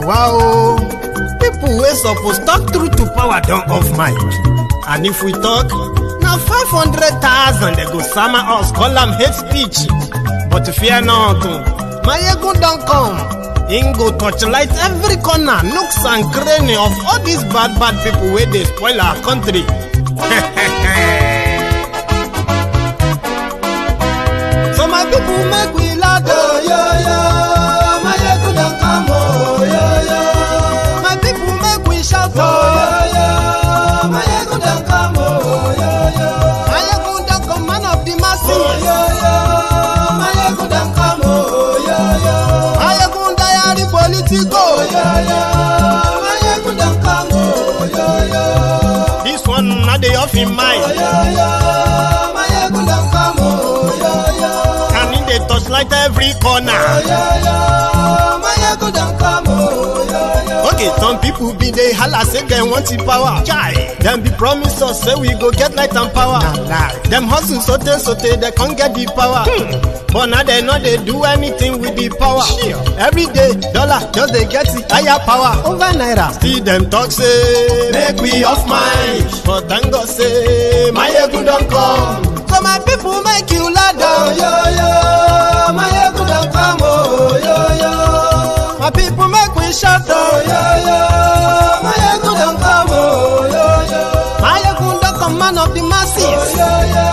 Wow, people wey suppose talk through to power don't off mic. And if we talk, now 500,000 they go summer us, call them hate speech. But fear not, Maiyegun don't come. Ingo touchlight every corner, nooks and cranny of all these bad people where they spoil our country. So my people make we laugh, oh, yo, yo. Maiyegun don't come, oh, yo, yo. My people make we shout, oh, yo, yo. Maiyegun don't come, oh, yo, yo. Maiyegun don't come, man of the masses, oh, yo, yo. Maiyegun don't come, oh, yo, yo. Maiyegun diary Politico, oh, yo, yo. Maiyegun don't come, oh, yo, yo. This one not the off in mind, oh, yo, yo. Maiyegun don't come, oh, yo, yo. And in the touchlight every corner, oh, yo, yo. Maiyegun don't come, oh, yo, yo. Okay, some people be they holla say they want the power. Chai, them be promise us say we go get light and power. Nah. Them hustle sote they can't get the power. But now they know they do anything with the power. Sure. Every day, dollar just they get the higher power over naira. See them talk say make we off mind, but thank God say Maiyegun don't come. So my people make you ladder, oh, yo yo. Maiyegun don't come, oh yo yo. My people make we shout, oh yo yo. Maiyegun don't come, oh yo yo. Maiyegun don't come, man of the masses, oh yo yo.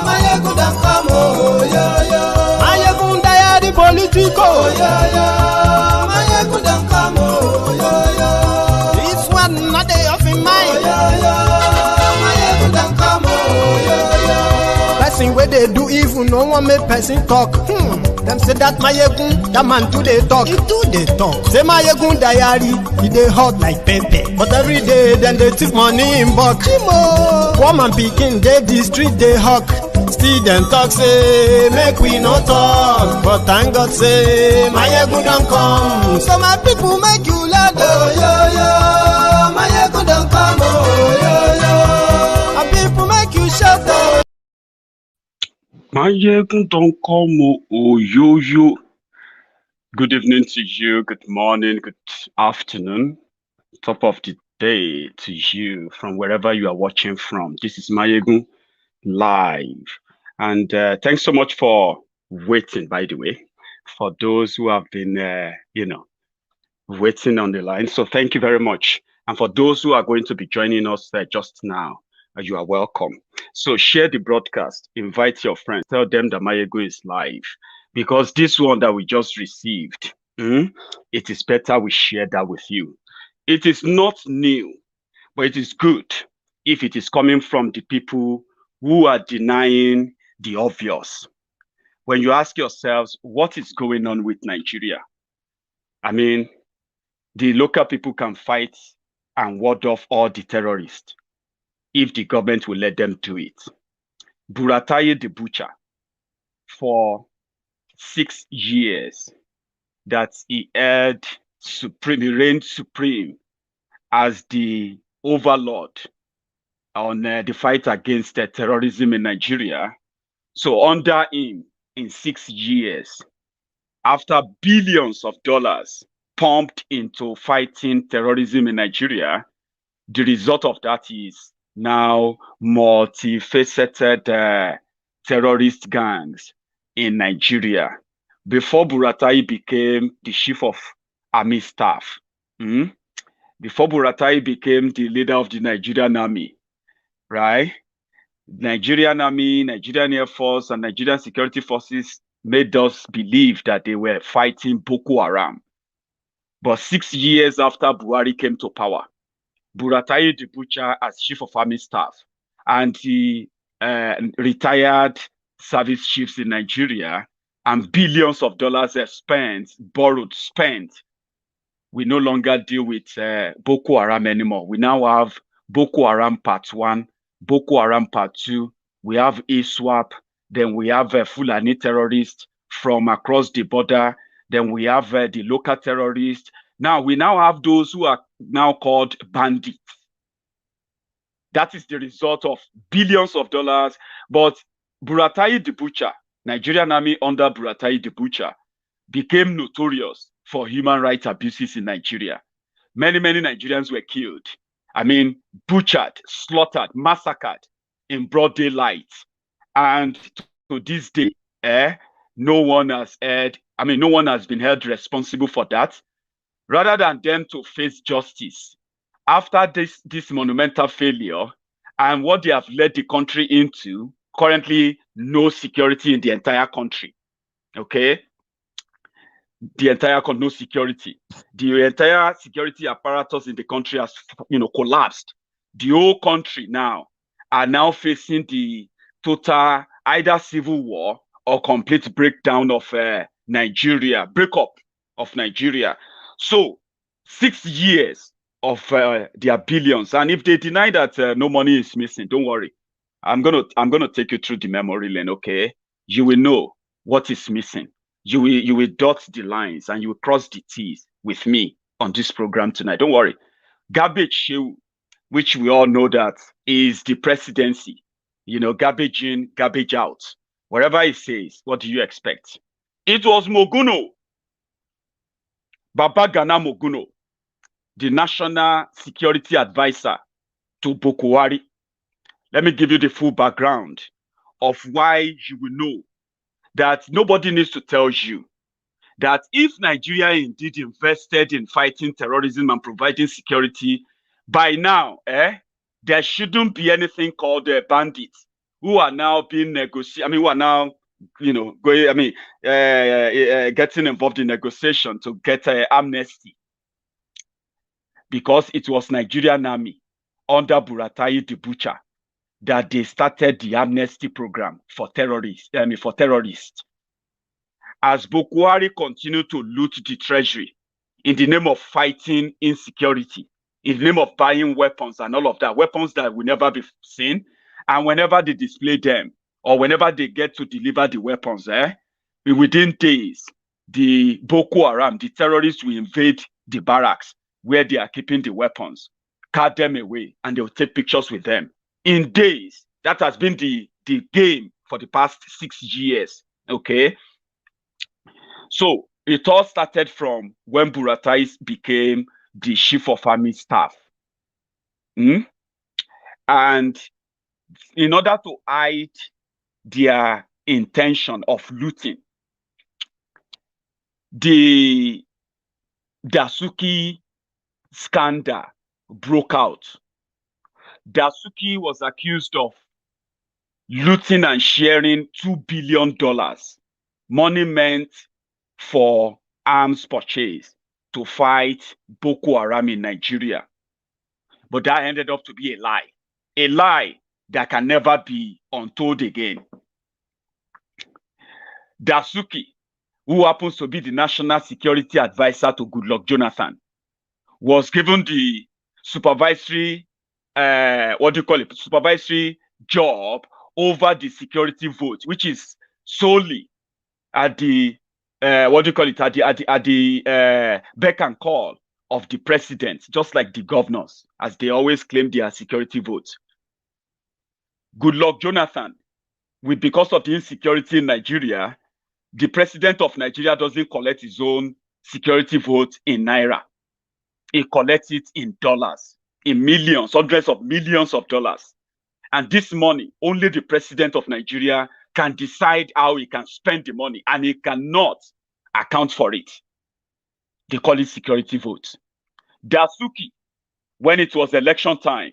Maiyegun don't come, oh yo yo. Maiyegun diary Politico, oh yo yo. Maiyegun don't come, oh yo yo. This one not they off in mind, oh yo yo. Maiyegun don't come, oh yo yo. Person where they do evil, no one make person talk. Them say that Maiyegun, that man too they talk. He too they talk. Say Maiyegun diary, he they hot like pepper. But every day then they take money in bulk. Poor man picking, they the street they hawk. Still them talk say make we no talk. But thank God say Maiyegun don't come. So my people make you laugh, oh yo yo. Maiyegun don't come, oh yo yo. My people make you shout, oh. Maiyegun don't come, oh yo yo. Good evening to you, good morning, good afternoon, top of the day to you from wherever you are watching from. This is Maiyegun live. And thanks so much for waiting, by the way, for those who have been, waiting on the line. So thank you very much. And for those who are going to be joining us just now, you are welcome. So share the broadcast, invite your friends, tell them that Maiyegun is live, because this one that we just received, it is better we share that with you. It is not new, but it is good if it is coming from the people who are denying the obvious. When you ask yourselves, what is going on with Nigeria? I mean, the local people can fight and ward off all the terrorists if the government will let them do it. Buratai the butcher, for 6 years that he reigned supreme as the overlord on the fight against terrorism in Nigeria. So under him, in 6 years, after billions of dollars pumped into fighting terrorism in Nigeria, the result of that is now multi-faceted terrorist gangs in Nigeria. Before Buratai became the chief of army staff, before Buratai became the leader of the Nigerian army, right? Nigerian army, Nigerian Air Force, and Nigerian security forces made us believe that they were fighting Boko Haram. But 6 years after Buhari came to power, Buratai the butcher as chief of army staff and the retired service chiefs in Nigeria, and billions of dollars spent, we no longer deal with Boko Haram anymore. We now have Boko Haram Part 1, Boko Haram Part 2, we have ISWAP, then we have Fulani terrorists from across the border, then we have the local terrorists. Now, we now have those who are now called bandits. That is the result of billions of dollars. But Buratai the butcher, Nigerian army under Buratai the butcher, became notorious for human rights abuses in Nigeria. Many Nigerians were killed. I mean, butchered, slaughtered, massacred in broad daylight. And to this day, no one has been held responsible for that. Rather than them to face justice after this monumental failure and what they have led the country into, currently no security in the entire country. Okay? No security. The entire security apparatus in the country has, collapsed. The whole country now are now facing the total either civil war or complete breakdown of breakup of Nigeria. So 6 years of their billions, and if they deny that no money is missing, don't worry. I'm gonna take you through the memory lane. Okay, you will know what is missing. You will dot the lines and you will cross the T's with me on this program tonight. Don't worry. Garbage, which we all know that is the presidency. Garbage in, garbage out. Whatever it says, what do you expect? It was Moguno, Babagana Moguno, the national security advisor to Buhari. Let me give you the full background of why you will know that nobody needs to tell you that if Nigeria indeed invested in fighting terrorism and providing security, by now, there shouldn't be anything called bandits who are now being negotiated. Who are now, getting involved in negotiation to get amnesty, because it was Nigerian army under Buratai the Butcher that they started the amnesty program for terrorists. As Buhari continued to loot the treasury in the name of fighting insecurity, in the name of buying weapons and all of that, weapons that will never be seen, and whenever they display them or whenever they get to deliver the weapons, within days, the Boko Haram, the terrorists, will invade the barracks where they are keeping the weapons, cart them away, and they will take pictures with them. In days, that has been the game for the past 6 years. Okay. So it all started from when Buratai became the chief of army staff. And in order to hide their intention of looting, the Dasuki scandal broke out. Dasuki was accused of looting and sharing $2 billion, money meant for arms purchase to fight Boko Haram in Nigeria. But that ended up to be a lie that can never be untold again. Dasuki, who happens to be the national security advisor to Goodluck Jonathan, was given the supervisory supervisory job over the security vote, which is solely at the at the beck and call of the president, just like the governors, as they always claim their security votes. Goodluck Jonathan, because of the insecurity in Nigeria, the president of Nigeria doesn't collect his own security vote in naira. He collects it in dollars, in millions, hundreds of millions of dollars. And this money, only the president of Nigeria can decide how he can spend the money, and he cannot account for it. They call it security votes. Dasuki, when it was election time,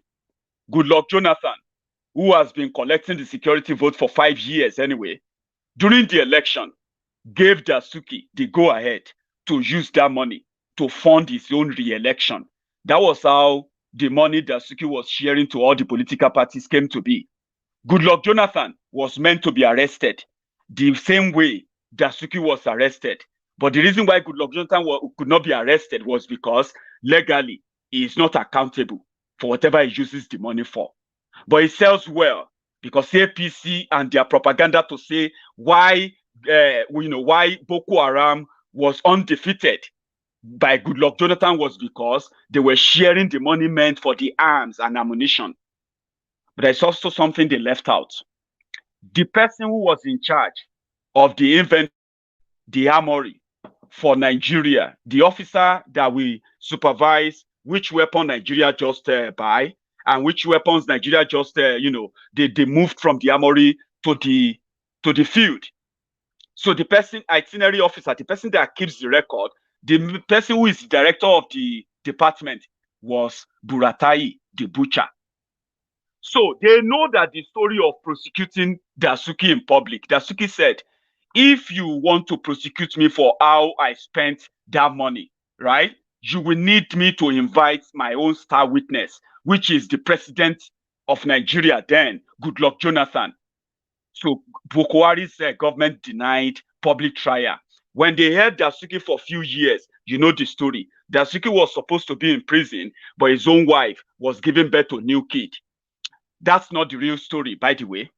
Goodluck Jonathan, who has been collecting the security vote for 5 years anyway, during the election, gave Dasuki the go-ahead to use that money to fund his own re-election. That was how the money Dasuki was sharing to all the political parties came to be. Goodluck Jonathan was meant to be arrested the same way Dasuki was arrested. But the reason why Goodluck Jonathan could not be arrested was because legally he is not accountable for whatever he uses the money for. But he sells well because APC and their propaganda to say why Boko Haram was undefeated by Goodluck Jonathan was because they were sharing the money meant for the arms and ammunition. But there's also something they left out. The person who was in charge of the inventory, the armory, for Nigeria, the officer that will supervise which weapon Nigeria just buy and which weapons Nigeria just, they moved from the armory to the field. So the person, itinerary officer, the person that keeps the record, the person who is the director of the department was Buratai, the butcher. So they know that the story of prosecuting Dasuki in public, Dasuki said, if you want to prosecute me for how I spent that money, right, you will need me to invite my own star witness, which is the president of Nigeria then, Goodluck Jonathan. So Buhari's government denied public trial. When they held Dasuki for a few years, you know the story. Dasuki was supposed to be in prison, but his own wife was giving birth to a new kid. That's not the real story, by the way.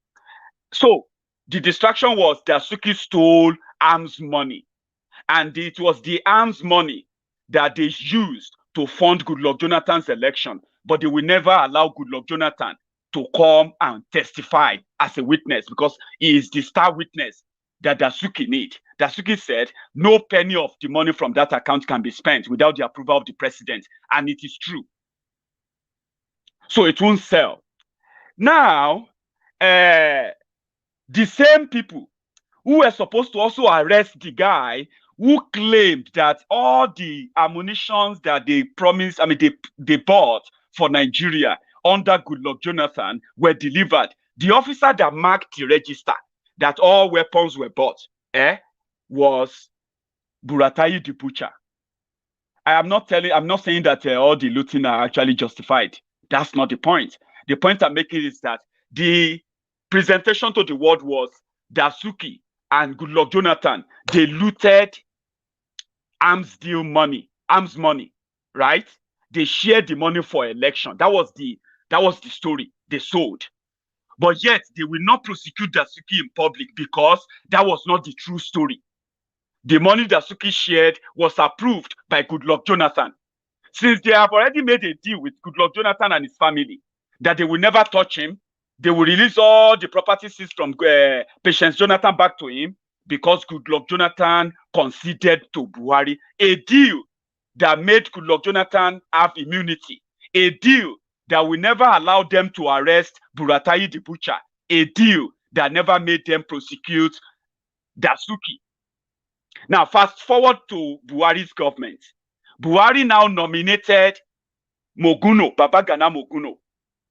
So the distraction was Dasuki stole arms money. And it was the arms money that they used to fund Goodluck Jonathan's election. But they will never allow Goodluck Jonathan to come and testify as a witness because he is the star witness that Dasuki need. Dasuki said no penny of the money from that account can be spent without the approval of the president. And it is true. So it won't sell. Now, the same people who were supposed to also arrest the guy who claimed that all the ammunitions that they promised, they bought for Nigeria under Goodluck Jonathan were delivered. The officer that marked the register that all weapons were bought was Buratai the butcher. I'm not saying that all the looting are actually justified. That's not the point. The point I'm making is that the presentation to the world was Dasuki and Goodluck Jonathan, they looted arms money, right? They shared the money for election. That was the story they sold. But yet they will not prosecute Dasuki in public because that was not the true story. The money Dasuki shared was approved by Goodluck Jonathan. Since they have already made a deal with Goodluck Jonathan and his family that they will never touch him, they will release all the property seized from Patience Jonathan back to him because Goodluck Jonathan conceded to Buhari a deal that made Goodluck Jonathan have immunity, a deal that will never allow them to arrest Buratai the butcher, a deal that never made them prosecute Dasuki. Now, fast forward to Buhari's government. Buhari now nominated Moguno, Babagana Moguno,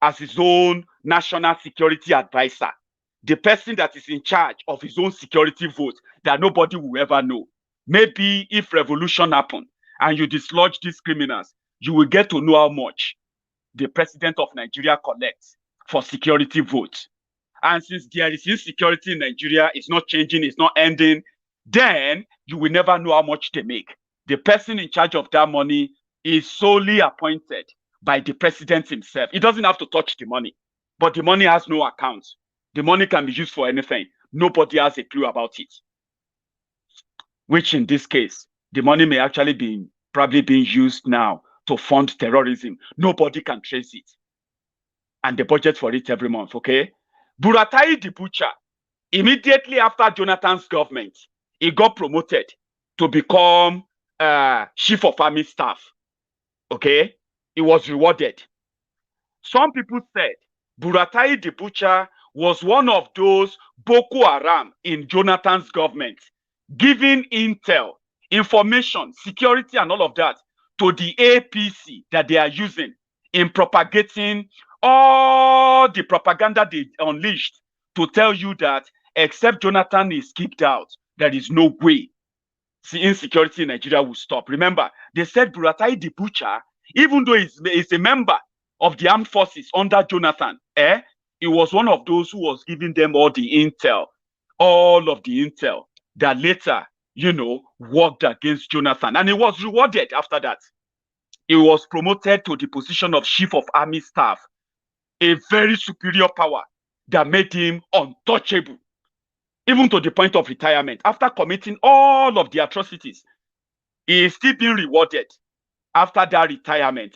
as his own national security advisor, the person that is in charge of his own security vote that nobody will ever know. Maybe if revolution happens and you dislodge these criminals, you will get to know how much the president of Nigeria collects for security votes. And since there is insecurity in Nigeria, it's not changing, it's not ending, then you will never know how much they make. The person in charge of that money is solely appointed by the president himself. He doesn't have to touch the money, but the money has no account. The money can be used for anything. Nobody has a clue about it. Which in this case, the money may actually be probably being used now to fund terrorism. Nobody can trace it. And the budget for it every month, okay? Buratai the butcher, immediately after Jonathan's government, he got promoted to become chief of army staff, okay? He was rewarded. Some people said Buratai the butcher was one of those Boko Haram in Jonathan's government, giving intel, information, security, and all of that to the APC that they are using in propagating all the propaganda they unleashed to tell you that except Jonathan is kicked out, there is no way the insecurity in Nigeria will stop. Remember, they said Buratai the butcher, even though he's a member of the armed forces under Jonathan, he was one of those who was giving them all of the intel that later, worked against Jonathan. And he was rewarded after that. He was promoted to the position of chief of army staff, a very superior power that made him untouchable, even to the point of retirement. After committing all of the atrocities, he is still being rewarded. After that retirement,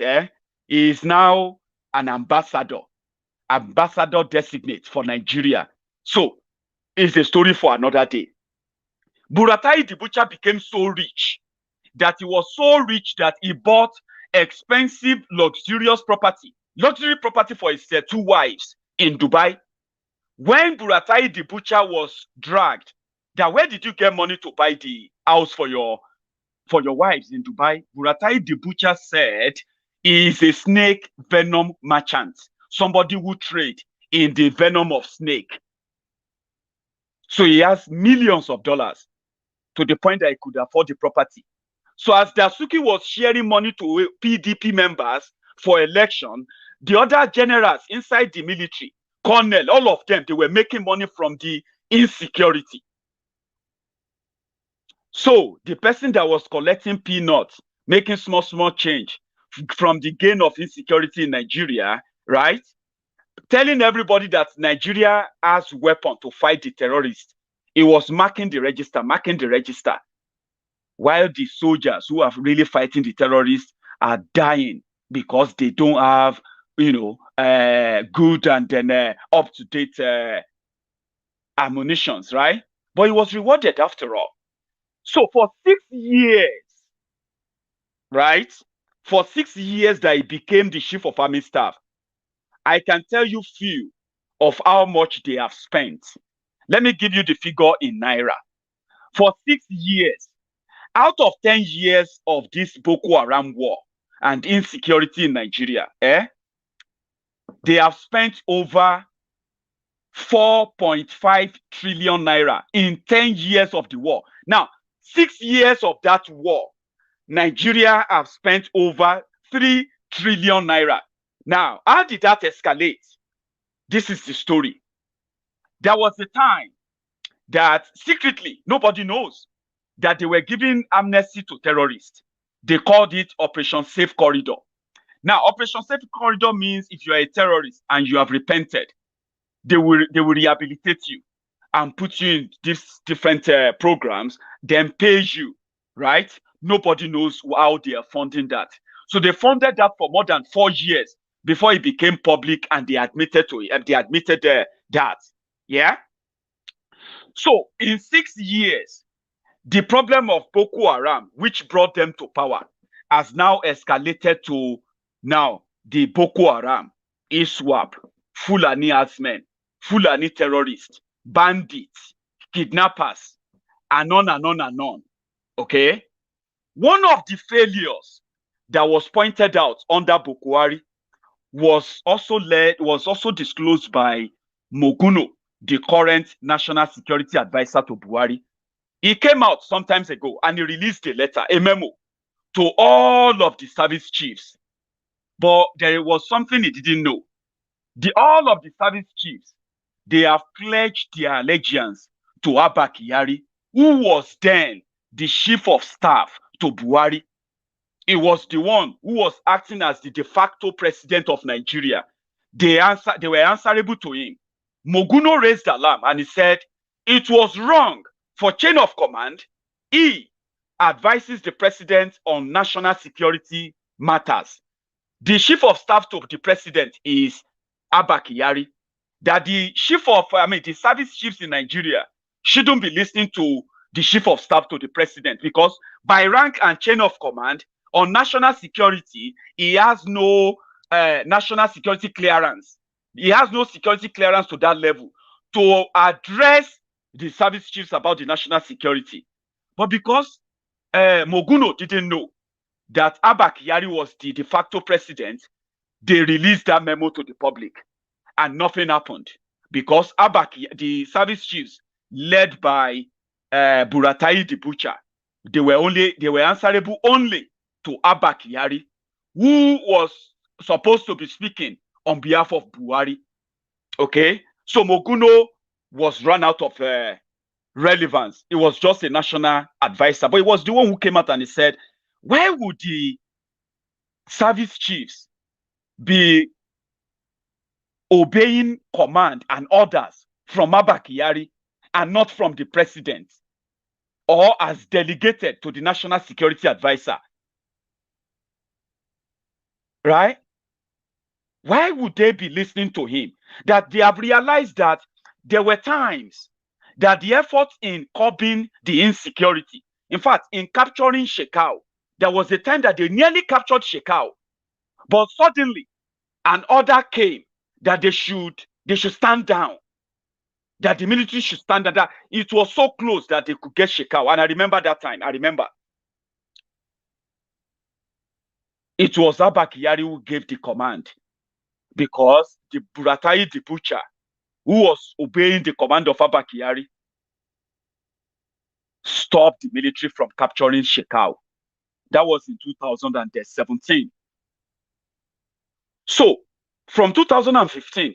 he is now an ambassador-designate for Nigeria. So, it's a story for another day. Buratai the butcher became so rich that he was so rich that he bought expensive, luxurious property, luxury property for his 2 wives in Dubai. When Buratai the butcher was dragged, that where did you get money to buy the house for your wives in Dubai? Buratai the butcher said he is a snake venom merchant, somebody who trade in the venom of snake. So he has millions of dollars to the point that he could afford the property. So as Dasuki was sharing money to PDP members for election, the other generals inside the military, colonel, all of them, they were making money from the insecurity. So the person that was collecting peanuts, making small change from the gain of insecurity in Nigeria, right? Telling everybody that Nigeria has weapon to fight the terrorists. It was marking the register, while the soldiers who are really fighting the terrorists are dying because they don't have, good and then up-to-date ammunitions, right? But he was rewarded after all. So for 6 years, right? For 6 years that he became the chief of army staff, I can tell you few of how much they have spent. Let me give you the figure in Naira. For 6 years, out of 10 years of this Boko Haram war and insecurity in Nigeria, they have spent over 4.5 trillion naira in 10 years of the war. Now, 6 years of that war, Nigeria have spent over 3 trillion naira. Now, how did that escalate? This is the story. There was a time that secretly, nobody knows, that they were giving amnesty to terrorists. They called it Operation Safe Corridor. Now, Operation Safe Corridor means if you are a terrorist and you have repented, they will rehabilitate you and put you in these different programs, then pay you, right? Nobody knows how they are funding that. So they funded that for more than 4 years before it became public and they admitted to it. They admitted that, yeah? So in 6 years, the problem of Boko Haram, which brought them to power, has now escalated to now the Boko Haram, ISWAP, Fulani herdsmen, Fulani terrorists, bandits, kidnappers, and on and on and on. Okay? One of the failures that was pointed out under Buhari was also disclosed by Moguno, the current national security advisor to Buhari. He came out some time ago and he released a letter, a memo, to all of the service chiefs. But there was something he didn't know. All of the service chiefs, they have pledged their allegiance to Abba Kyari, who was then the chief of staff to Buhari. He was the one who was acting as the de facto president of Nigeria. They were answerable to him. Moguno raised alarm and he said it was wrong for chain of command. He advises the president on national security matters. The chief of staff to the president is Abba Kyari. That the service chiefs in Nigeria shouldn't be listening to the chief of staff to the president, because by rank and chain of command on national security, he has no national security clearance. He has no security clearance to that level to address the service chiefs about the national security. But because Moguno didn't know that Abba Kyari was the de facto president, they released that memo to the public and nothing happened, because the service chiefs led by Buratai the butcher, they were answerable only to Abba Kyari, who was supposed to be speaking on behalf of Buhari. Okay, so Moguno was run out of relevance. It was just a national advisor, but it was the one who came out and he said, why would the service chiefs be obeying command and orders from Abba Kyari and not from the president, or as delegated to the national security advisor? Right? Why would they be listening to him? That they have realized that there were times that the effort in curbing the insecurity, in fact, in capturing Shekau, there was a time that they nearly captured Shekau, but suddenly an order came that they should stand down, that the military should stand down. That it was so close that they could get Shekau. And I remember that time. I remember. It was Abba Kyari who gave the command, because the Buratai, the butcher, who was obeying the command of Abba Kyari, stopped the military from capturing Shekau. That was in 2017. So, from 2015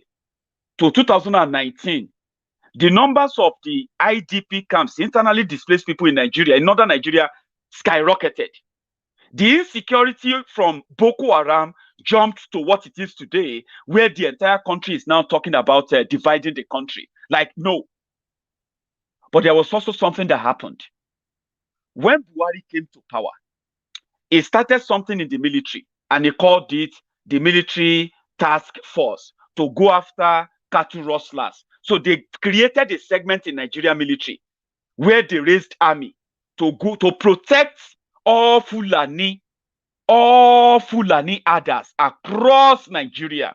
to 2019, the numbers of the IDP camps, internally displaced people in Nigeria, in northern Nigeria, skyrocketed. The insecurity from Boko Haram jumped to what it is today, where the entire country is now talking about dividing the country. Like, no. But there was also something that happened. When Buhari came to power, he started something in the military, and he called it the Military Task Force, to go after cattle rustlers. So they created a segment in Nigeria military where they raised army to go to protect all Fulani others across Nigeria.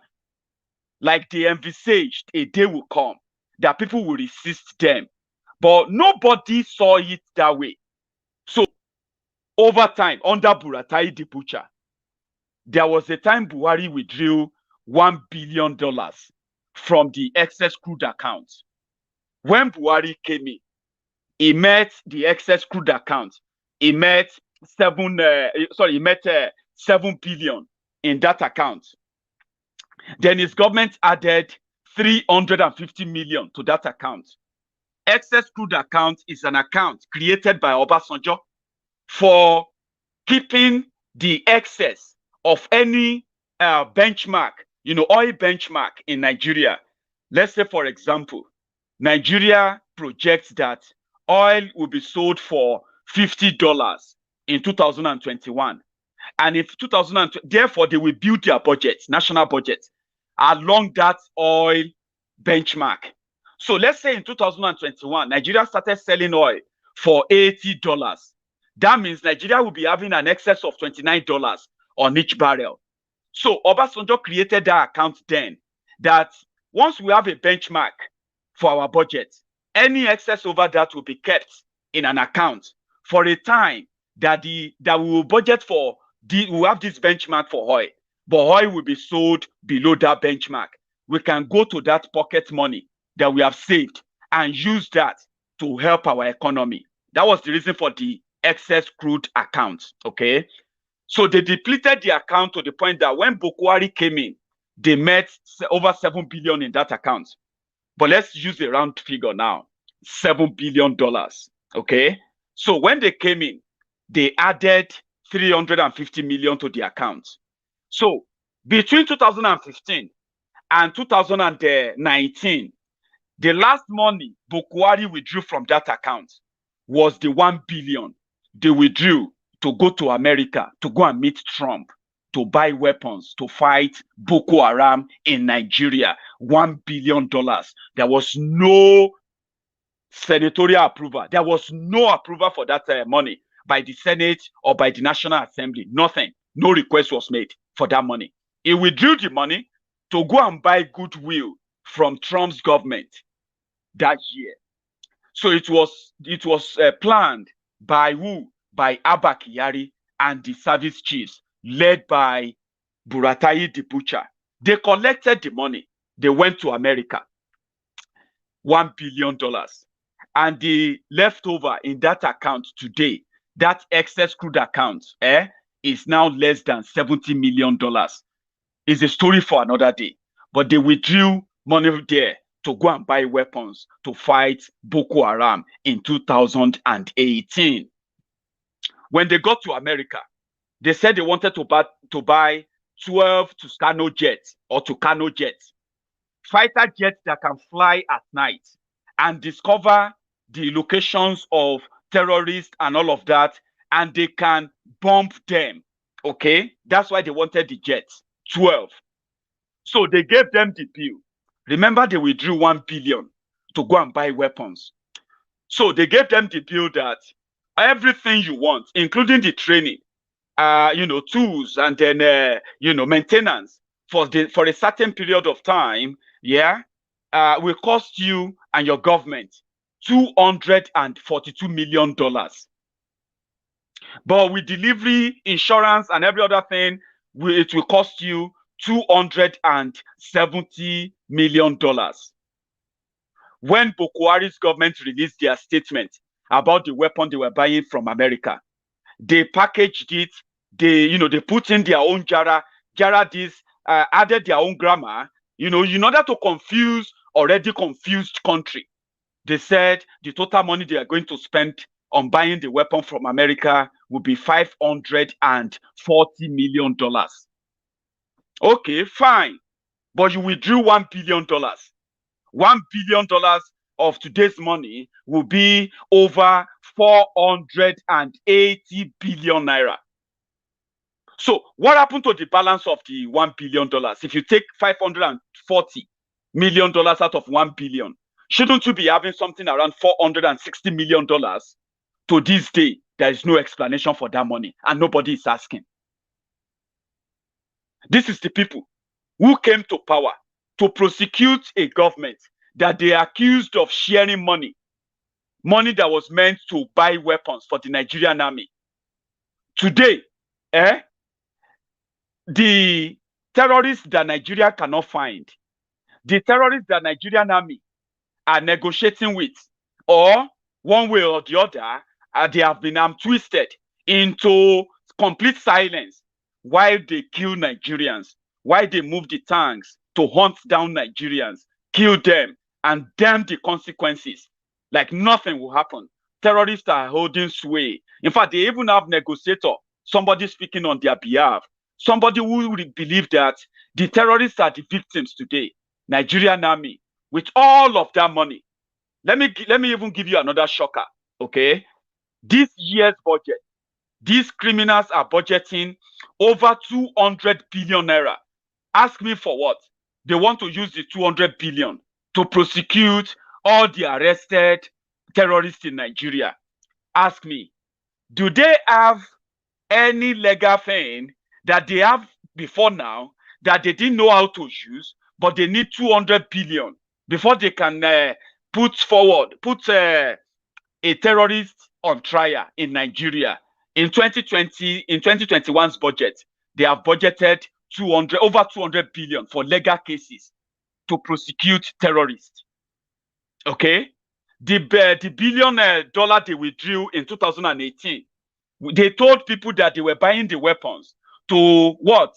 Like they envisaged a day will come that people will resist them. But nobody saw it that way. So over time, under Buratai the butcher, there was a time Buhari withdrew $1 billion from the excess crude account. When Buhari came in, he met the excess crude account. He met 7 billion in that account. Then his government added 350 million to that account. Excess crude account is an account created by Obasanjo for keeping the excess of any benchmark, oil benchmark in Nigeria. Let's say, for example, Nigeria projects that oil will be sold for $50 in 2021. And if therefore they will build their budget, national budget, along that oil benchmark. So let's say in 2021, Nigeria started selling oil for $80. That means Nigeria will be having an excess of $29 on each barrel. So Obasanjo created that account then, that once we have a benchmark for our budget, any excess over that will be kept in an account for a time that we will budget for. We have this benchmark for oil, but oil will be sold below that benchmark. We can go to that pocket money that we have saved and use that to help our economy. That was the reason for the excess crude account. Okay, so they depleted the account to the point that when Buhari came in, they met over $7 billion in that account. But let's use a round figure now, $7 billion. Okay, so when they came in, they added 350 million to the account. So between 2015 and 2019, the last money Buhari withdrew from that account was the 1 billion they withdrew to go to America, to go and meet Trump, to buy weapons, to fight Boko Haram in Nigeria. $1 billion. There was no senatorial approval. There was no approval for that money by the Senate or by the National Assembly. Nothing. No request was made for that money. He withdrew the money to go and buy goodwill from Trump's government that year. So it was planned by who? By Abba Kyari and the service chiefs led by Buratai the butcher. They collected the money. They went to America. $1 billion. And the leftover in that account today, that excess crude account, is now less than $70 million. It's a story for another day. But they withdrew money there to go and buy weapons to fight Boko Haram in 2018. When they got to America, they said they wanted to buy 12 Tucano jets or Tucano jets, fighter jets that can fly at night and discover the locations of terrorists and all of that, and they can bomb them. Okay, that's why they wanted the jets, 12. So they gave them the bill. Remember, they withdrew 1 billion to go and buy weapons. So they gave them the bill that everything you want, including the training, tools, and then maintenance for a certain period of time, will cost you and your government $242 million. But with delivery, insurance, and every other thing, it will cost you $270 million. When Buhari's government released their statement about the weapon they were buying from America, they packaged it, they put in their own jara this, added their own grammar, in order to confuse already confused country. They said the total money they are going to spend on buying the weapon from America will be $540 million. Okay, fine. But you withdrew $1 billion. $1 billion of today's money will be over 480 billion naira. So what happened to the balance of the $1 billion? If you take $540 million out of 1 billion, shouldn't you be having something around $460 million? To this day, there is no explanation for that money, and nobody is asking. This is the people who came to power to prosecute a government that they accused of sharing money that was meant to buy weapons for the Nigerian army. Today, the terrorists that Nigeria cannot find, the terrorists that Nigerian army are negotiating with, or one way or the other, they have been twisted into complete silence while they kill Nigerians, while they move the tanks to hunt down Nigerians, kill them, and damn the consequences. Like nothing will happen. Terrorists are holding sway. In fact, they even have negotiator, somebody speaking on their behalf, somebody who would believe that the terrorists are the victims today. Nigerian army, with all of that money. Let me even give you another shocker, okay? This year's budget, these criminals are budgeting over 200 billion naira. Ask me for what? They want to use the 200 billion to prosecute all the arrested terrorists in Nigeria. Ask me, do they have any legal thing that they have before now that they didn't know how to use, but they need 200 billion before they can put a terrorist on trial in Nigeria? In 2021's budget, they have budgeted over 200 billion for legal cases to prosecute terrorists. Okay? The billion dollar they withdrew in 2018, they told people that they were buying the weapons to what?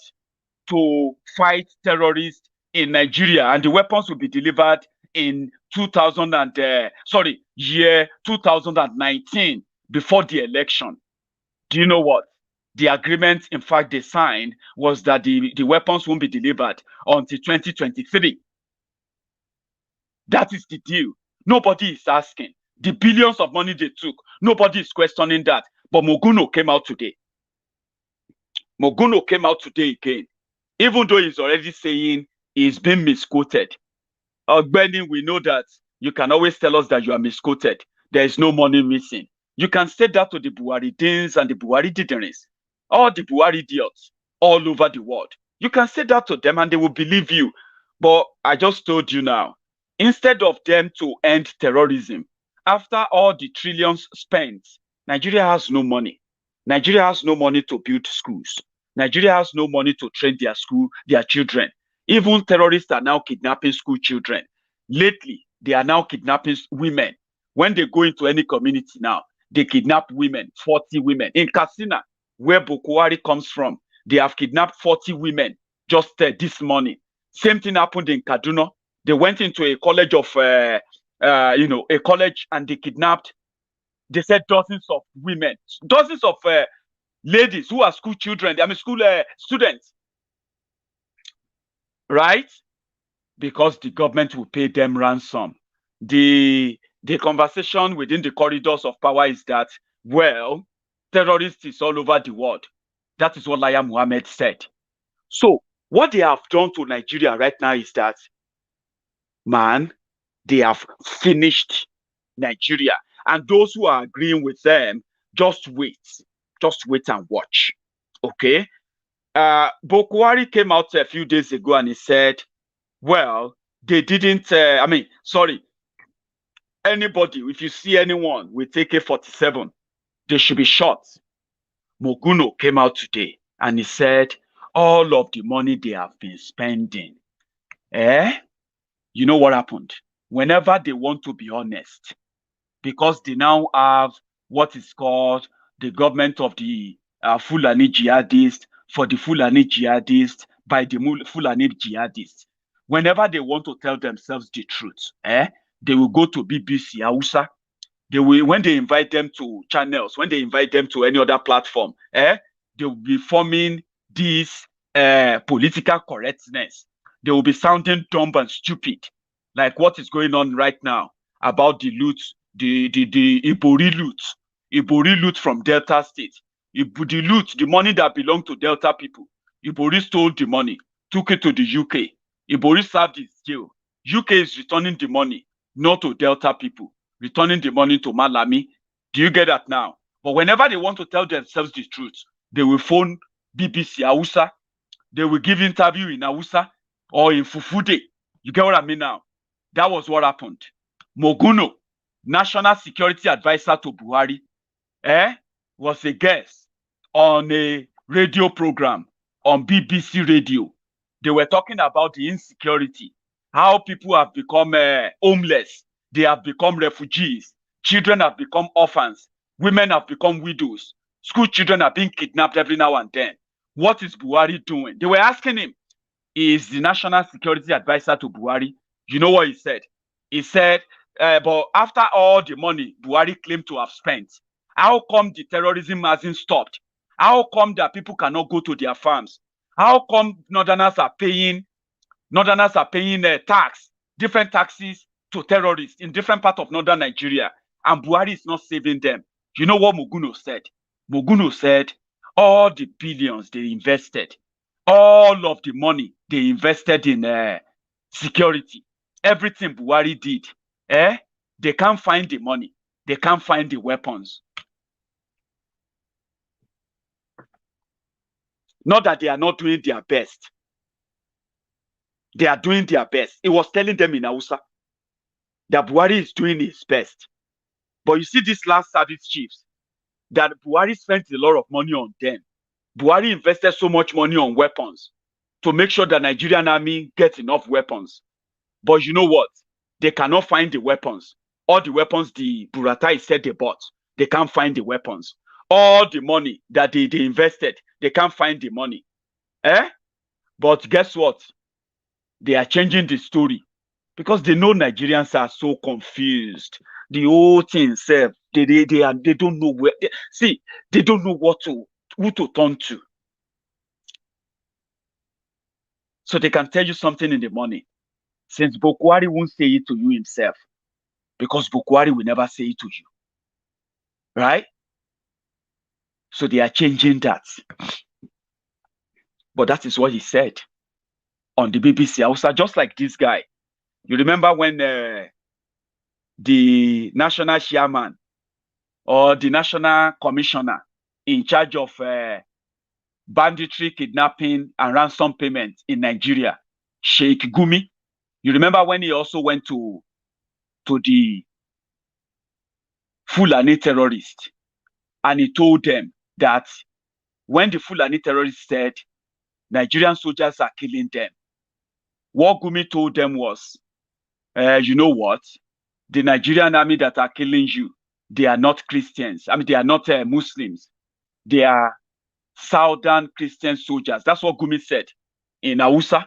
To fight terrorists in Nigeria, and the weapons will be delivered in year 2019, before the election. Do you know what? The agreement, in fact, they signed was that the weapons won't be delivered until 2023. That is the deal. Nobody is asking. The billions of money they took, nobody is questioning that. But Moguno came out today. Moguno came out today again, even though he's already saying he's been misquoted. Benny, we know that you can always tell us that you are misquoted. There is no money missing. You can say that to the Buhari-dins and the Buhari-diderins, all the Buhari idiots all over the world. You can say that to them and they will believe you. But I just told you now, instead of them to end terrorism, after all the trillions spent, Nigeria has no money. Nigeria has no money to build schools. Nigeria has no money to train their children. Even terrorists are now kidnapping school children. Lately, they are now kidnapping women. When they go into any community now, they kidnap women, 40 women. In Katsina, where Buhari comes from, they have kidnapped 40 women just this morning. Same thing happened in Kaduna. They went into a college a college, and they kidnapped, they said, dozens of women, dozens of ladies who are school children, school students. Right? Because the government will pay them ransom. The conversation within the corridors of power is that, well, terrorists is all over the world. That is what Laya Muhammad said. So what they have done to Nigeria right now is that, man, they have finished Nigeria. And those who are agreeing with them, just wait and watch. Okay. Buhari came out a few days ago and he said, well, they didn't, anybody, if you see anyone with AK-47, they should be shot. Moguno came out today and he said, all of the money they have been spending, you know what happened? Whenever they want to be honest, because they now have what is called the government of the Fulani jihadists, for the Fulani jihadists, by the Fulani jihadists. Whenever they want to tell themselves the truth, they will go to BBC Hausa. They will, when they invite them to channels, when they invite them to any other platform, they will be forming this political correctness. They will be sounding dumb and stupid, like what is going on right now about the loot, the Ibori loot from Delta State. The loot, the money that belonged to Delta people. Ibori stole the money, took it to the UK. Ibori served his jail. UK is returning the money, not to Delta people, returning the money to Malami. Do you get that now? But whenever they want to tell themselves the truth, they will phone BBC Hausa. They will give interview in Hausa or in Fufude. You get what I mean now? That was what happened. Moguno, National Security Advisor to Buhari, was a guest on a radio program on BBC Radio. They were talking about the insecurity, how people have become homeless, they have become refugees, children have become orphans, women have become widows, school children are being kidnapped every now and then. What is Buhari doing? They were asking him, he is the National Security Advisor to Buhari. You know what he said? He said, but after all the money Buhari claimed to have spent, how come the terrorism hasn't stopped? How come that people cannot go to their farms? How come Northerners are paying tax, different taxes to terrorists in different parts of northern Nigeria, and Buhari is not saving them? You know what Moguno said? Moguno said, all the billions they invested, all of the money they invested in security, everything Buhari did, they can't find the money, they can't find the weapons. Not that they are not doing their best. They are doing their best. He was telling them in Hausa that Buhari is doing his best. But you see these last service chiefs, that Buhari spent a lot of money on them. Buhari invested so much money on weapons to make sure the Nigerian army gets enough weapons. But you know what? They cannot find the weapons. All the weapons the Buratai said they bought, they can't find the weapons. All the money that they invested, they can't find the money. But guess what? They are changing the story because they know Nigerians are so confused. The whole thing itself, they don't know where. They don't know who to turn to. So they can tell you something in the morning, since Buhari won't say it to you himself, because Buhari will never say it to you, right? So they are changing that. But that is what he said on the BBC Hausa, just like this guy. You remember when the national chairman or the national commissioner in charge of banditry, kidnapping, and ransom payment in Nigeria, Sheikh Gumi, you remember when he also went to the Fulani terrorists, and he told them that when the Fulani terrorists said Nigerian soldiers are killing them, what Gumi told them was, you know what? The Nigerian army that are killing you, they are not Christians. I mean, they are not Muslims. They are Southern Christian soldiers. That's what Gumi said in Hausa.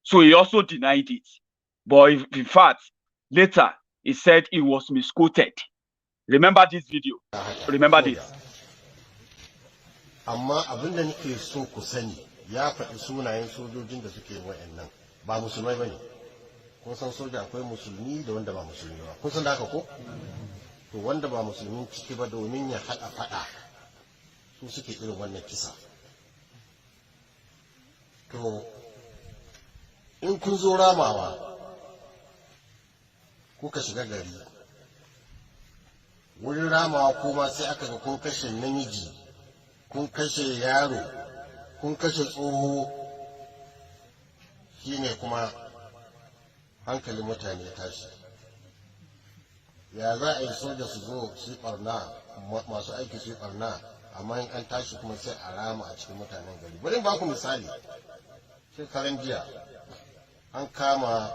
So he also denied it. But in fact, later, he said he was misquoted. Remember this video? Remember this? Amma abin da nake so ku sani ya faɗi sunayen sojojin da suke wa'annan ba musulmai bane. Kun san soja akwai musulmi da wanda ba musulmi ba. Kun san da haka ko? To wanda ba musulmin ciki ba domin ya haɗa faɗa su suke irin wannan kisa. To in kun zo ramawa kuka shiga gari wurin ramawa kuma sai aka ga kun kashe namiji, kun kashe yaro, kun kashe tsoho, shine kuma hankalin mutane tashi. Ya za a yi soja su zo su barna, masu aiki su barna, amma in an tashi kuma sai a rama a cikin mutanen gari. Bari ba ku misali, shekaran jiya an kama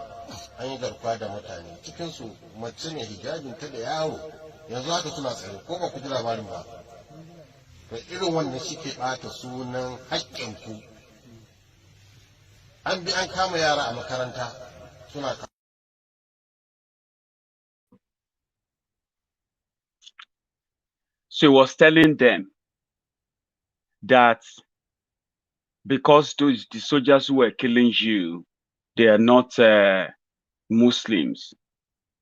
an yi garkuwa da mutane, cikinsu mace ne hijabinta da yaro, yanzu haka suna tsare, ko ba ku ji labarin ba. Da irin wannan shi ke ɓata sunan haƙƙinku. An bi an kama yara a makaranta suna So he was telling them that because the soldiers who were killing you, they are not Muslims,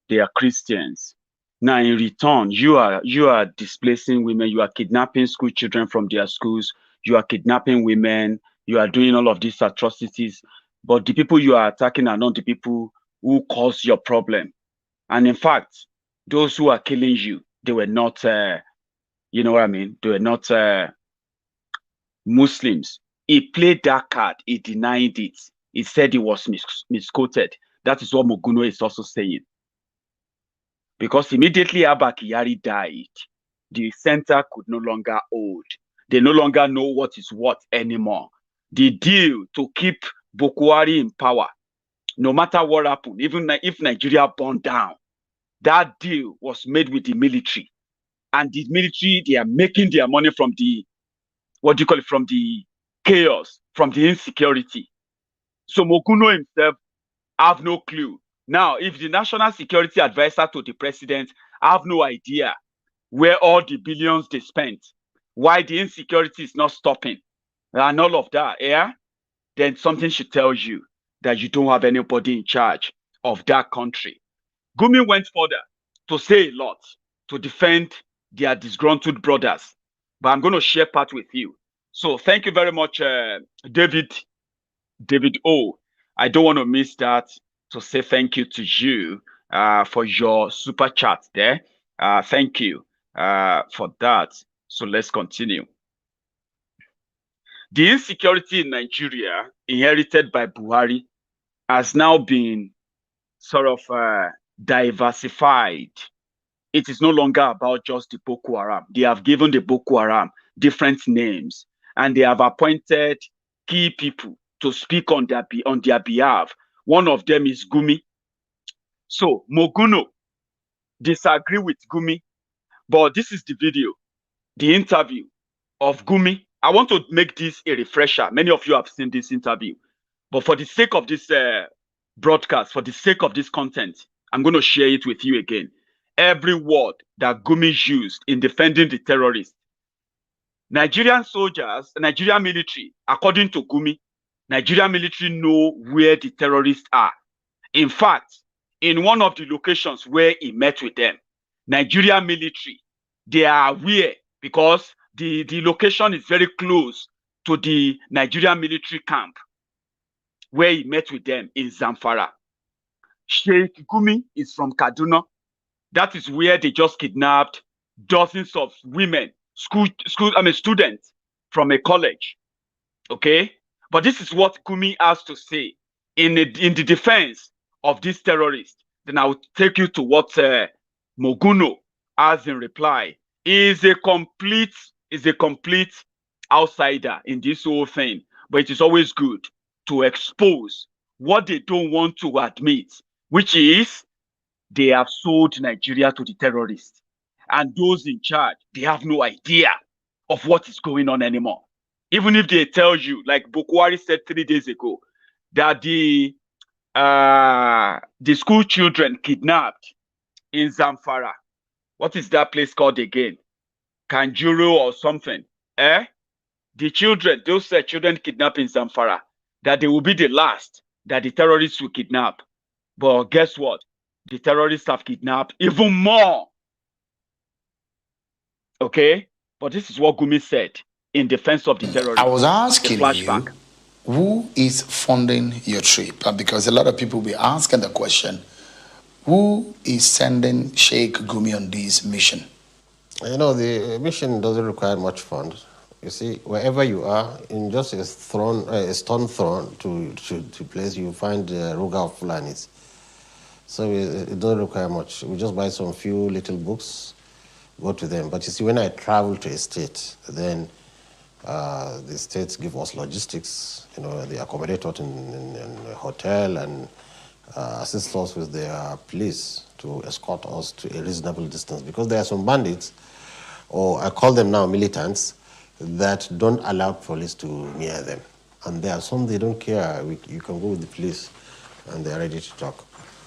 they are Christians. Now in return, you are displacing women, you are kidnapping school children from their schools, you are kidnapping women, you are doing all of these atrocities. But the people you are attacking are not the people who caused your problem. And in fact, those who are killing you, they were not, you know what I mean? They were not Muslims. He played that card. He denied it. He said he was misquoted. That is what Moguno is also saying. Because immediately Abba Kyari died, the center could no longer hold. They no longer know what is what anymore. The deal to keep Buhari in power, no matter what happened, even if Nigeria burned down, that deal was made with the military. And the military, they are making their money from the, what do you call it, from the chaos, from the insecurity. So Moguno himself have no clue. Now, if the national security advisor to the president have no idea where all the billions they spent, why the insecurity is not stopping, and all of that, yeah, then something should tell you that you don't have anybody in charge of that country. Gumi went further to say a lot to defend their disgruntled brothers, but I'm going to share part with you. So thank you very much, David O. I don't want to miss that to say thank you to you for your super chat there. Thank you for that. So let's continue. The insecurity in Nigeria, inherited by Buhari, has now been sort of diversified. It is no longer about just the Boko Haram. They have given the Boko Haram different names, and they have appointed key people to speak on their behalf. One of them is Gumi. So Moguno disagree with Gumi, but this is the video, the interview of Gumi. I want to make this a refresher. Many of you have seen this interview, but for the sake of this broadcast, for the sake of this content, I'm going to share it with you again. Every word that Gumi used in defending the terrorists. Nigerian soldiers, Nigerian military, according to Gumi, Nigerian military know where the terrorists are. In fact, in one of the locations where he met with them, Nigerian military, they are aware because the location is very close to the Nigerian military camp where he met with them in Zamfara. Sheikh Gumi is from Kaduna. That is where they just kidnapped dozens of women, students from a college. Okay? But this is what Gumi has to say in the defense of these terrorists. Then I will take you to what Moguno has in reply. He is a complete outsider in this whole thing. But it is always good to expose what they don't want to admit, which is they have sold Nigeria to the terrorists. And those in charge, they have no idea of what is going on anymore. Even if they tell you, like Buhari said 3 days ago, that the school children kidnapped in Zamfara, what is that place called again? Kanjuro or something. The children, those children kidnapped in Zamfara, that they will be the last that the terrorists will kidnap. But guess what? The terrorists have kidnapped even more. Okay? But this is what Gumi said in defense of the terrorists. I was asking you, who is funding your trip? Because a lot of people will be asking the question, who is sending Sheikh Gumi on this mission? You know, the mission doesn't require much fund. You see, wherever you are, in just a stone thrown to place, you find Ruga of Fulanis. So it doesn't require much. We just buy some few little books, go to them. But you see, when I travel to a state, then the states give us logistics. You know, they accommodate us in a hotel and assist us with their police to escort us to a reasonable distance. Because there are some bandits, or I call them now militants, that don't allow police to near them. And there are some, they don't care. You can go with the police and they're ready to talk.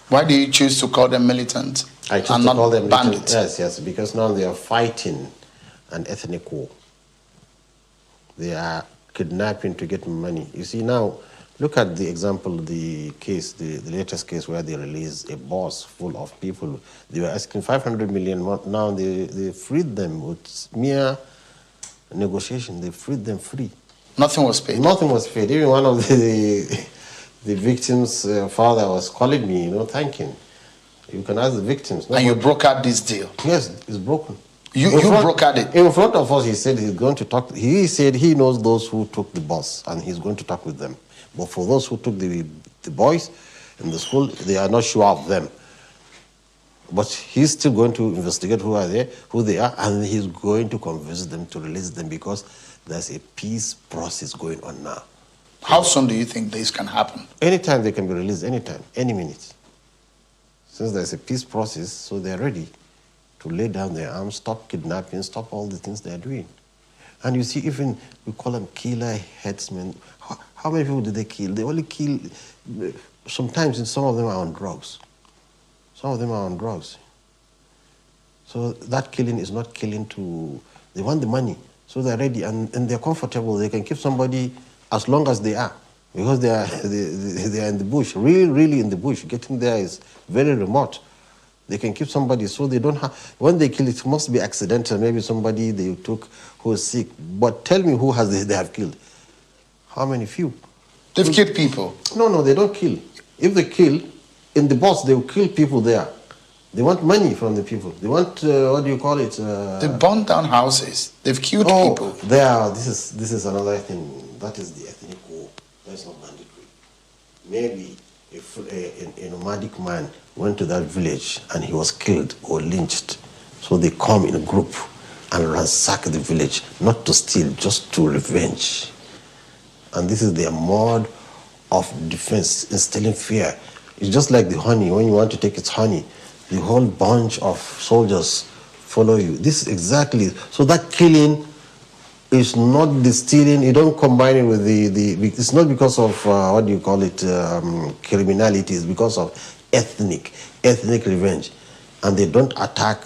Why do you choose to call them militant I choose and to not call them bandits? Yes, because now they are fighting an ethnic war. They are kidnapping to get money. You see now, look at the example, the case, the latest case where they released a bus full of people. They were asking 500 million. Now they freed them with mere negotiation. They freed them free. Nothing was paid. Nothing was paid. Even one of the victims' father was calling me, thanking. You can ask the victims. And you brokered this deal? Yes, it's broken. You brokered it? In front of us, he said he's going to talk. He said he knows those who took the bus, and he's going to talk with them. But for those who took the boys in the school, they are not sure of them. But he's still going to investigate who they are, and he's going to convince them to release them because there's a peace process going on now. How soon do you think this can happen? Anytime they can be released, anytime, any minute. Since there's a peace process, so they're ready to lay down their arms, stop kidnapping, stop all the things they're doing. And you see, even we call them killer headsmen. How many people did they kill? They only kill, sometimes some of them are on drugs. Some of them are on drugs. So that killing is not killing they want the money. So they're ready and they're comfortable. They can keep somebody as long as they are. Because they are in the bush, really in the bush. Getting there is very remote. They can keep somebody so they don't have, when they kill it must be accidental. Maybe somebody they took who is sick. But tell me who they have killed. How many? Few. They've killed people? No, they don't kill. If they kill, in the bus, they will kill people there. They want money from the people. They want, what do you call it? They burn down houses. They've killed people. This is another thing. That is the ethnic war. That's not banditry. Maybe if a nomadic man went to that village and he was killed or lynched, so they come in a group and ransack the village, not to steal, just to revenge. And this is their mode of defense, instilling fear. It's just like the honey. When you want to take its honey, the whole bunch of soldiers follow you. This is exactly, so that killing is not the stealing. You don't combine it with it's not because of, what do you call it, criminality. It's because of ethnic revenge. And they don't attack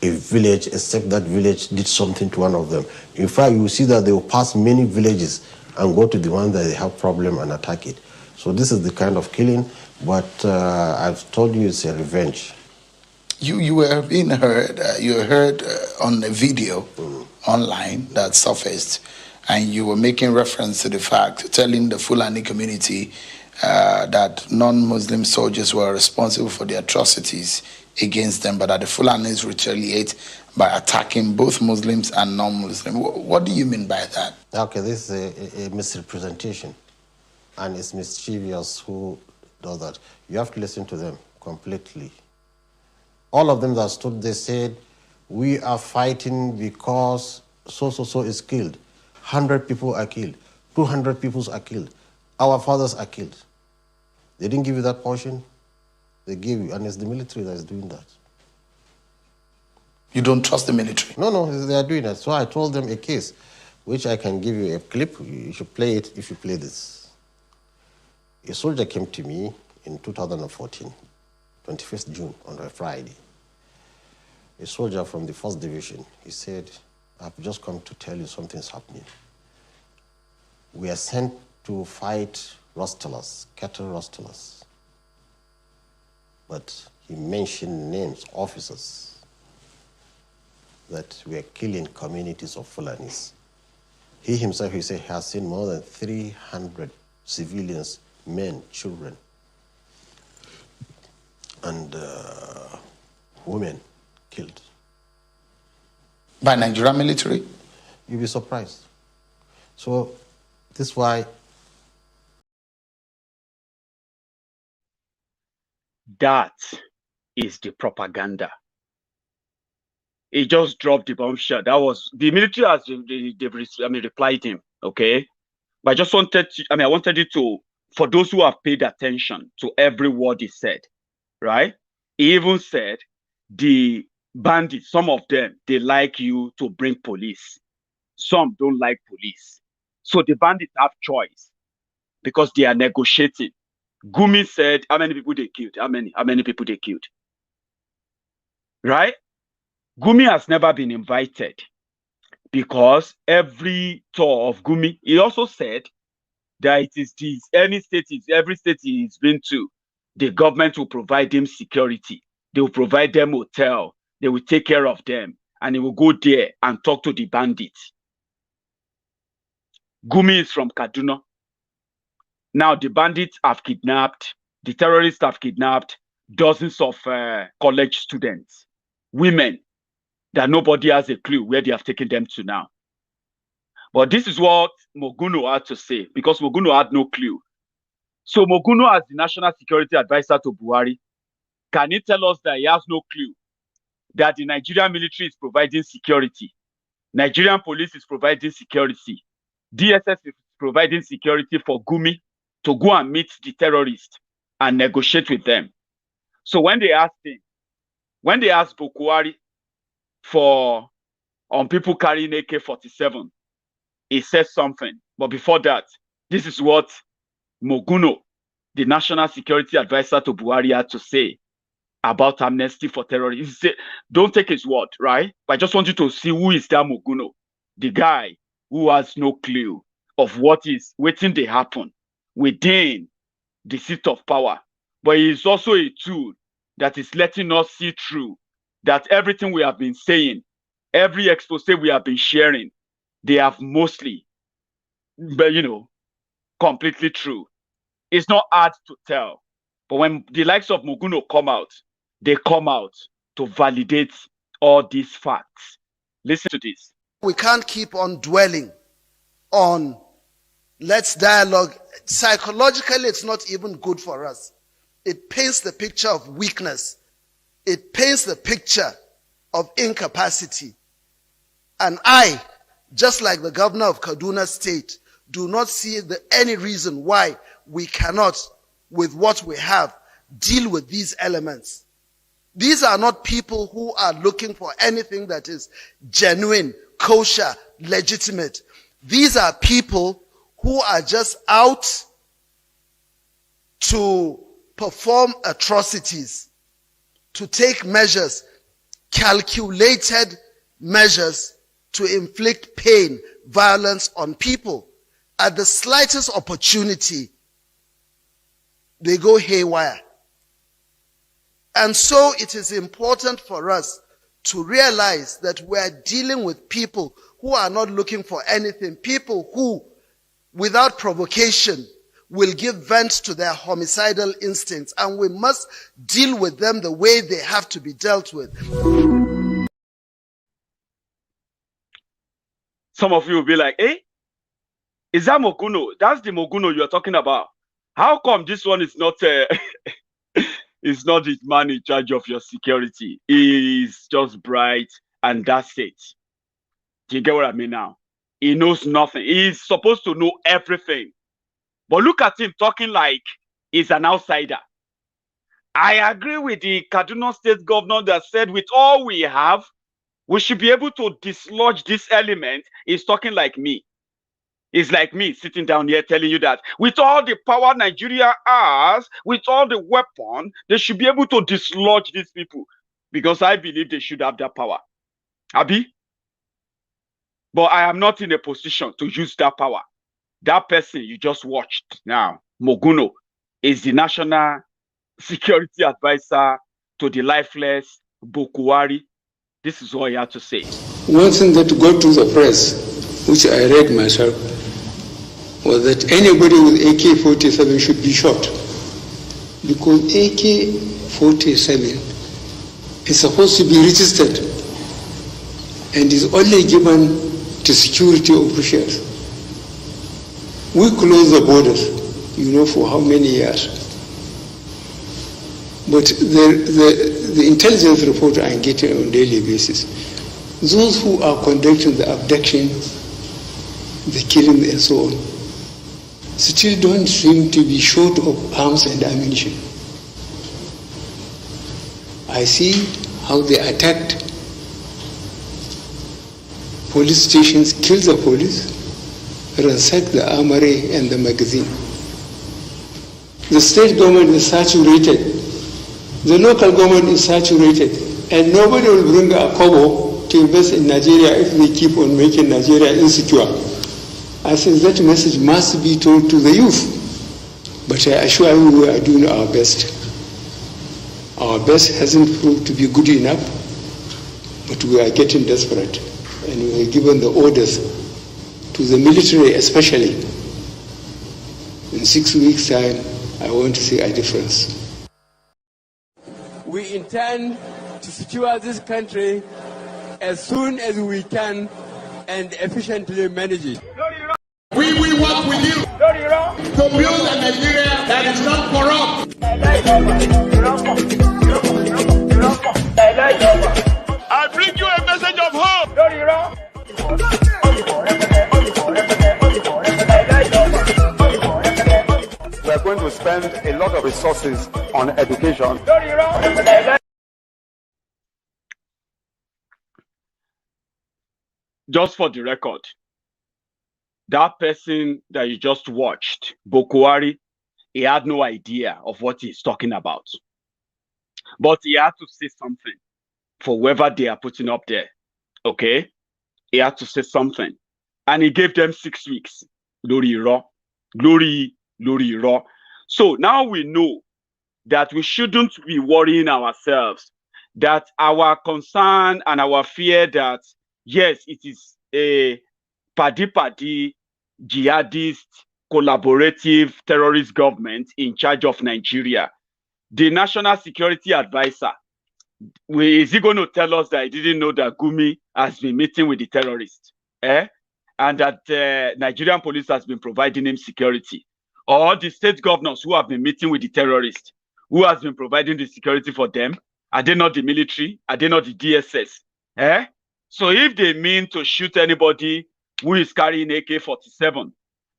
a village except that village did something to one of them. In fact, you see that they will pass many villages and go to the one that they have problem and attack it. So this is the kind of killing, but I've told you it's a revenge. You were being heard, you were heard on a video online that surfaced, and you were making reference to the fact, telling the Fulani community that non-Muslim soldiers were responsible for the atrocities against them, but that the Fulanis retaliate by attacking both Muslims and non-Muslims. What do you mean by that? Okay, this is a misrepresentation, and it's mischievous who does that. You have to listen to them completely. All of them that stood, they said, we are fighting because so is killed. 100 people are killed. 200 people are killed. Our fathers are killed. They didn't give you that portion. They gave you, and it's the military that is doing that. You don't trust the military? No, they are doing that. So I told them a case, which I can give you a clip. You should play it if you play this. A soldier came to me in 2014, 21st June, on a Friday. A soldier from the 1st Division. He said, I've just come to tell you something's happening. We are sent to fight rustlers, cattle rustlers. But he mentioned names, officers, that were killing communities of Fulanis. He himself, he said, has seen more than 300 civilians, men, children, and women killed. By Nigerian military? You'll be surprised. So this is why. That is the propaganda. He just dropped the bombshell. That was the military has replied him. Okay, but I just wanted to. I wanted you to, for those who have paid attention to every word he said, right? He even said the bandits, some of them, they like you to bring police. Some don't like police. So the bandits have choice because they are negotiating. Gumi said, how many people they killed? How many people they killed? Right? Gumi has never been invited because every tour of Gumi, he also said that it is every state he's been to, the government will provide him security. They will provide them hotel. They will take care of them. And he will go there and talk to the bandits. Gumi is from Kaduna. Now the bandits have kidnapped, the terrorists have kidnapped dozens of college students, women, that nobody has a clue where they have taken them to now. But this is what Moguno had to say, because Moguno had no clue. So Moguno, as the National Security Advisor to Buhari, can he tell us that he has no clue that the Nigerian military is providing security? Nigerian police is providing security. DSS is providing security for Gumi to go and meet the terrorists and negotiate with them. So when they asked him, when they asked Buhari on people carrying AK-47, he said something. But before that, this is what Moguno, the National Security Advisor to Buhari, had to say about amnesty for terrorists. He said, don't take his word, right? But I just want you to see who is that Moguno, the guy who has no clue of what is waiting to happen within the seat of power. But he is also a tool that is letting us see through that everything we have been saying, every expose we have been sharing, they have mostly, completely true. It's not hard to tell. But when the likes of Moguno come out, they come out to validate all these facts. Listen to this. We can't keep on dwelling on let's dialogue. Psychologically, it's not even good for us. It paints the picture of weakness. It paints the picture of incapacity. And I, just like the governor of Kaduna State, do not see any reason why we cannot, with what we have, deal with these elements. These are not people who are looking for anything that is genuine, kosher, legitimate. These are people who are just out to perform atrocities, to take measures, calculated measures to inflict pain, violence on people. At the slightest opportunity, they go haywire. And so it is important for us to realize that we are dealing with people who are not looking for anything, people who, without provocation, will give vent to their homicidal instincts, and we must deal with them the way they have to be dealt with. Some of you will be like, is that Moguno? That's the Moguno you're talking about. How come this one is not is not the man in charge of your security? He's just bright and that's it. Do you get what I mean now? He knows nothing. He's supposed to know everything. But look at him talking like he's an outsider. I agree with the Kaduna State governor that said with all we have, we should be able to dislodge this element. He's talking like me. It's like me sitting down here telling you that with all the power Nigeria has, with all the weapon, they should be able to dislodge these people because I believe they should have that power. Abi? But I am not in a position to use that power. That person you just watched now, Moguno, is the National Security Advisor to the lifeless Buhari. This is all he had to say. One thing that got to the press, which I read myself, was that anybody with AK-47 should be shot. Because AK-47 is supposed to be registered and is only given to security officials. We close the borders, for how many years? But the intelligence report I'm getting on a daily basis, those who are conducting the abduction, the killing and so on, still don't seem to be short of arms and ammunition. I see how they attacked police stations, killed the police, ransacked the armory and the magazine. The state government is saturated. The local government is saturated. And nobody will bring a kobo to invest in Nigeria if they keep on making Nigeria insecure. I think that message must be told to the youth. But I assure you we are doing our best. Our best hasn't proved to be good enough, but we are getting desperate. And we are given the orders to the military especially. In 6 weeks' time, I want to see a difference. We intend to secure this country as soon as we can and efficiently manage it. We will work with you to build a Nigeria that is not corrupt. I bring you a message of hope. We are going to spend a lot of resources on education. Just for the record, that person that you just watched, Buhari, he had no idea of what he's talking about. But he had to say something for whoever they are putting up there. Okay? He had to say something. And he gave them 6 weeks. Glory raw. Glory raw. So now we know that we shouldn't be worrying ourselves, that our concern and our fear that, yes, it is a paddy jihadist, collaborative terrorist government in charge of Nigeria. The National Security Advisor, is he going to tell us that he didn't know that Gumi has been meeting with the terrorists? And that Nigerian police has been providing him security? Or the state governors who have been meeting with the terrorists, who has been providing the security for them? Are they not the military? Are they not the DSS? So if they mean to shoot anybody who is carrying AK-47,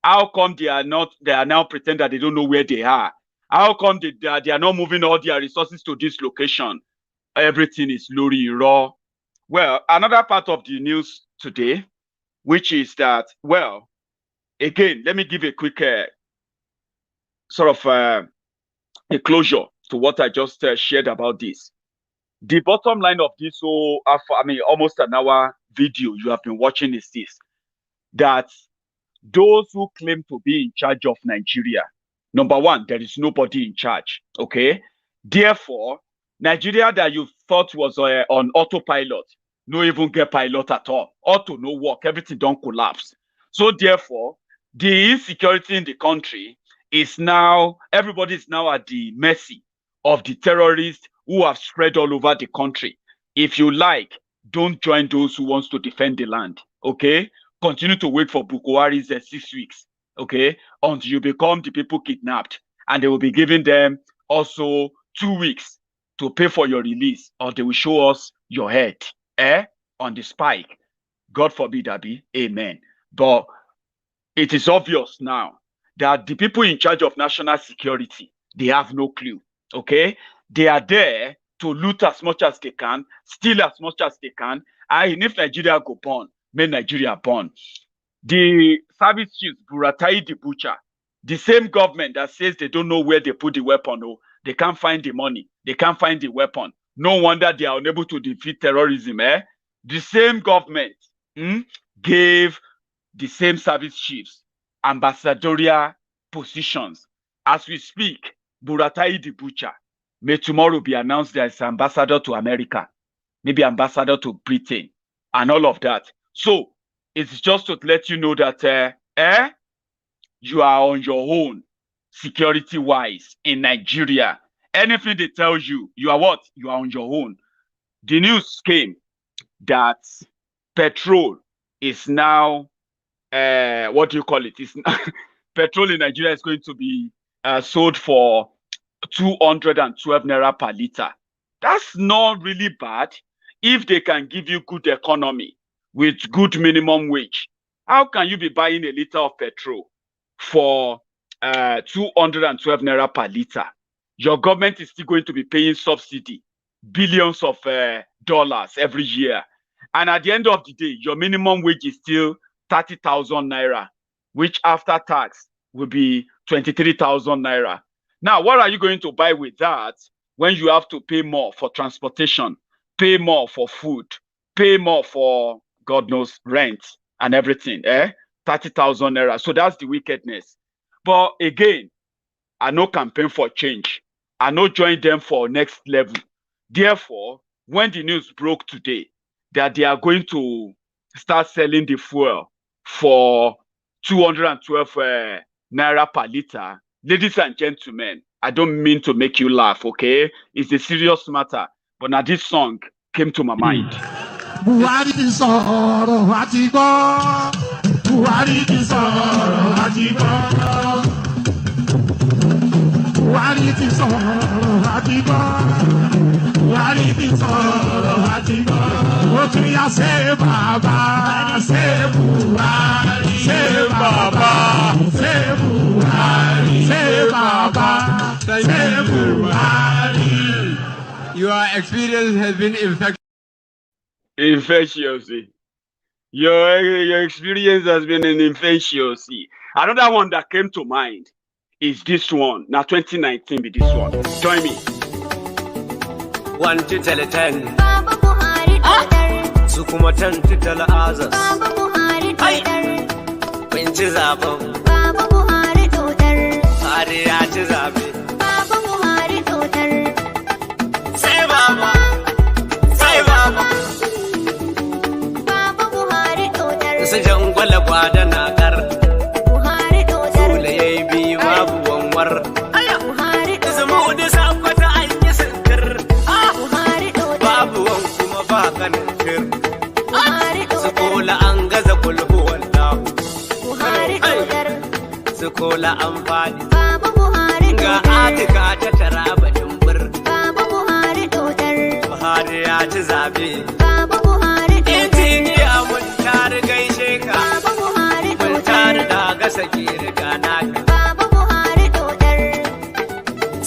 how come they are now pretend that they don't know where they are? How come they are not moving all their resources to this location? Everything is lorry raw. Well, another part of the news today, which is that, well, again, let me give a quick a closure to what I just shared about this. The bottom line of this almost an hour video you have been watching is this, that those who claim to be in charge of Nigeria, number one, there is nobody in charge, okay? Therefore, Nigeria that you thought was on autopilot, no even get pilot at all. Auto, no work, everything don't collapse. So therefore, the insecurity in the country is now, everybody is now at the mercy of the terrorists who have spread all over the country. If you like, don't join those who wants to defend the land, okay? Continue to wait for Buhari's 6 weeks, okay? Until you become the people kidnapped. And they will be giving them also 2 weeks to pay for your release, or they will show us your head, on the spike. God forbid, Abi, amen. But it is obvious now that the people in charge of national security, they have no clue, okay? They are there to loot as much as they can, steal as much as they can, and if Nigeria go burn, make Nigeria burn. The service chief, Buratai the butcher, the same government that says they don't know where they put the weapon, they can't find the money, they can't find the weapon. No wonder they are unable to defeat terrorism, The same government gave the same service chiefs ambassadorial positions. As we speak, Buratai the butcher may tomorrow be announced as ambassador to America, maybe ambassador to Britain, and all of that. So it's just to let you know that you are on your own, security-wise, in Nigeria. Anything they tell you, you are what? You are on your own. The news came that petrol is now, what do you call it? It's petrol in Nigeria is going to be sold for 212 naira per liter. That's not really bad if they can give you good economy with good minimum wage. How can you be buying a liter of petrol for 212 naira per liter? Your government is still going to be paying subsidy, billions of dollars every year. And at the end of the day, your minimum wage is still 30,000 naira, which after tax will be 23,000 naira. Now, what are you going to buy with that when you have to pay more for transportation, pay more for food, pay more for, God knows, rent and everything, 30,000 naira. So that's the wickedness. But again, I no campaign for change. I no join them for next level. Therefore, when the news broke today that they are going to start selling the fuel for 212 naira per liter, ladies and gentlemen, I don't mean to make you laugh, okay? It's a serious matter. But now this song came to my mind. Buhari ti sọ̀rọ̀ àti gbọ́. Buhari ti sọ̀rọ̀ àti gbọ́. Buhari ti sọ̀rọ̀ àti gbọ́. Buhari ti sọ̀rọ̀ àti gbọ́. Ó tún yá ṣe bàbá, ṣe Buhari, ṣe bàbá, ṣe Buhari, ṣe bàbá, ṣe Buhari. Your experience has been infectious. Infectious. Your experience has been an infectious. Another one that came to mind is this one. Now 2019 be this one. Join me. 1 to 10. Baba Buhari Twitter. Su kuma 10 to tell others. Baba Buhari Twitter. Kun ci zaben. Baba Buhari Twitter. Buhari ya ci zabe. Baba Buhari Twitter. Sai baba. Sai baba. Baba Buhari Twitter. Su jangwala gwada na kar. Buhari Twitter. Sule yayi biyu babu wanwar. Buhari Twitter. Su mu da sakwata an yi sinkir. Buhari Twitter. Babu wan kuma ba kanin kir. Buhari Su Twitter. kola an gaza kulhu wallahu. Buhari Twitter. Su kola an fadi. Baba Buhari Ga Twitter. atika ta tara bakin bir. Baba Buhari Twitter. Buhari ya ci zabe. Baba Buhari Twitter. Injiniya mun tare gaishe ka. Baba Buhari Mun Twitter. tare da gasa ke riga naka. Baba Buhari Twitter.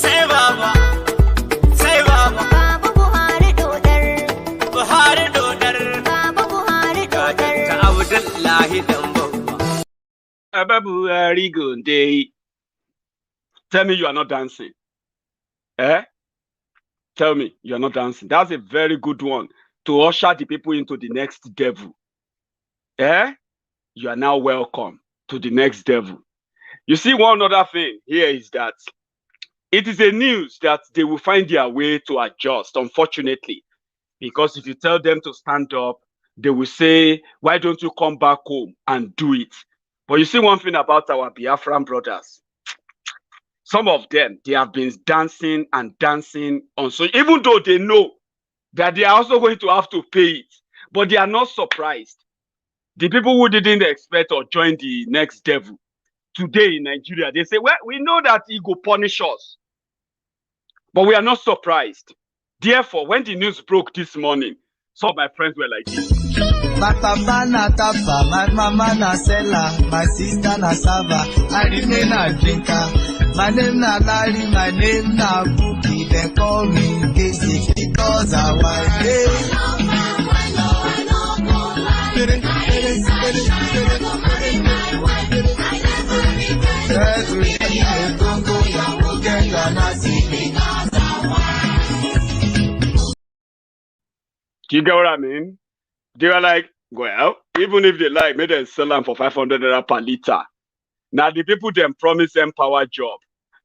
Sai baba. Sai baba. Baba Buhari Twitter. Buhari dodar. Baba Buhari Ga Twitter. Dr. Abdullahi Dambo. Ababuhari Gunde. Tell me you are not dancing. Tell me you are not dancing. That's a very good one to usher the people into the next devil. You are now welcome to the next devil. You see, one other thing here is that it is a news that they will find their way to adjust, unfortunately. Because if you tell them to stand up, they will say, why don't you come back home and do it? But you see one thing about our Biafran brothers. Some of them, they have been dancing and dancing on. So even though they know that they are also going to have to pay it, but they are not surprised. The people who didn't expect or join the next devil today in Nigeria, they say, well, we know that he will punish us, but we are not surprised. Therefore, when the news broke this morning, some of my friends were like this. My papa na tapa, my mama na seller, my sister na server, I remain a drinker. My name na Larry, my name na Cookie, they call me Casey because I want Do you get what I mean? They were like, well, even if they like, maybe they sell them for 500 naira per liter. Now the people them promise empower job.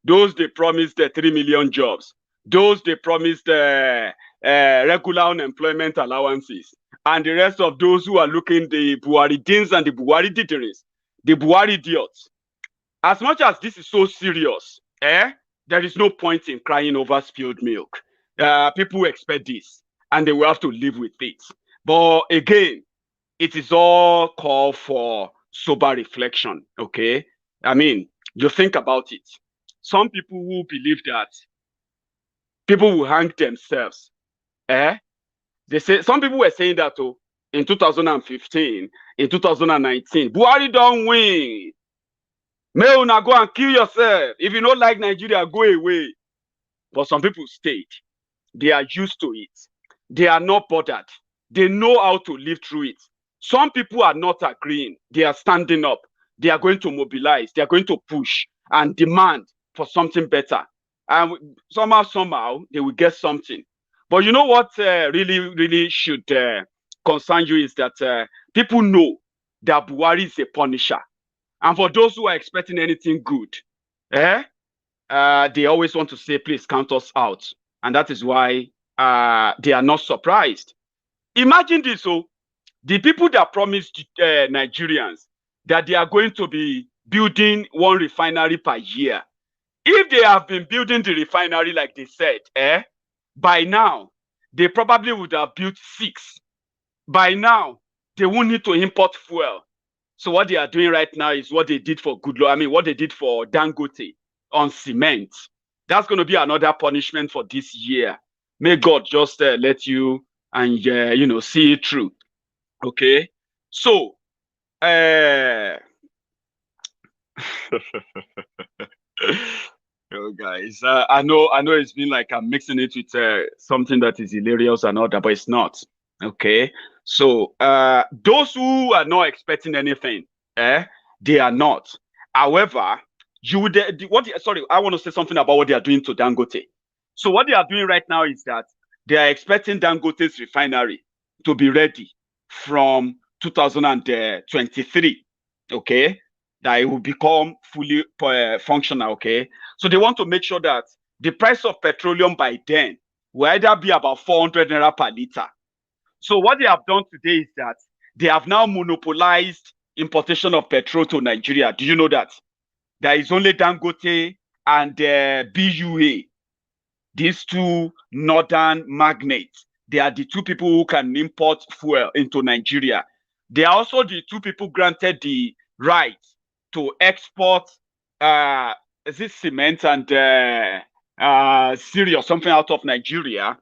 Those they promised 3 million jobs. Those they promised regular unemployment allowances. And the rest of those who are looking the Buharidins and the Buhari ditherists, the Buhari idiots. As much as this is so serious, there is no point in crying over spilled milk. People expect this, and they will have to live with it. But again, it is all call for sober reflection, okay? I mean, you think about it. Some people who believe that people will hang themselves, they say, some people were saying that in 2015, in 2019, Buhari don't win. May una go and kill yourself. If you don't like Nigeria, go away. But some people stayed. They are used to it. They are not bothered. They know how to live through it. Some people are not agreeing. They are standing up. They are going to mobilize. They are going to push and demand for something better. And somehow, they will get something. But you know what really should concern you is that people know that Buhari is a punisher. And for those who are expecting anything good, they always want to say, please count us out. And that is why they are not surprised. Imagine this, the people that promised Nigerians that they are going to be building one refinery per year, if they have been building the refinery like they said, by now, they probably would have built 6. By now, they won't need to import fuel. So what they are doing right now is what they did for what they did for Dangote on cement. That's going to be another punishment for this year. May God just let you and see it through. Okay, so guys, I know it's been like I'm mixing it with something that is hilarious and all that, but it's not. Okay, so those who are not expecting anything, they are not. However, I want to say something about what they are doing to Dangote. So what they are doing right now is that they are expecting Dangote's refinery to be ready from 2023. Okay, that it will become fully functional. Okay, so they want to make sure that the price of petroleum by then will either be about 400 naira per liter. So what they have done today is that they have now monopolized importation of petrol to Nigeria. Do you know that? There is only Dangote and BUA, these two northern magnates. They are the 2 people who can import fuel into Nigeria. They are also the 2 people granted the right to export cement and cereal or something out of Nigeria.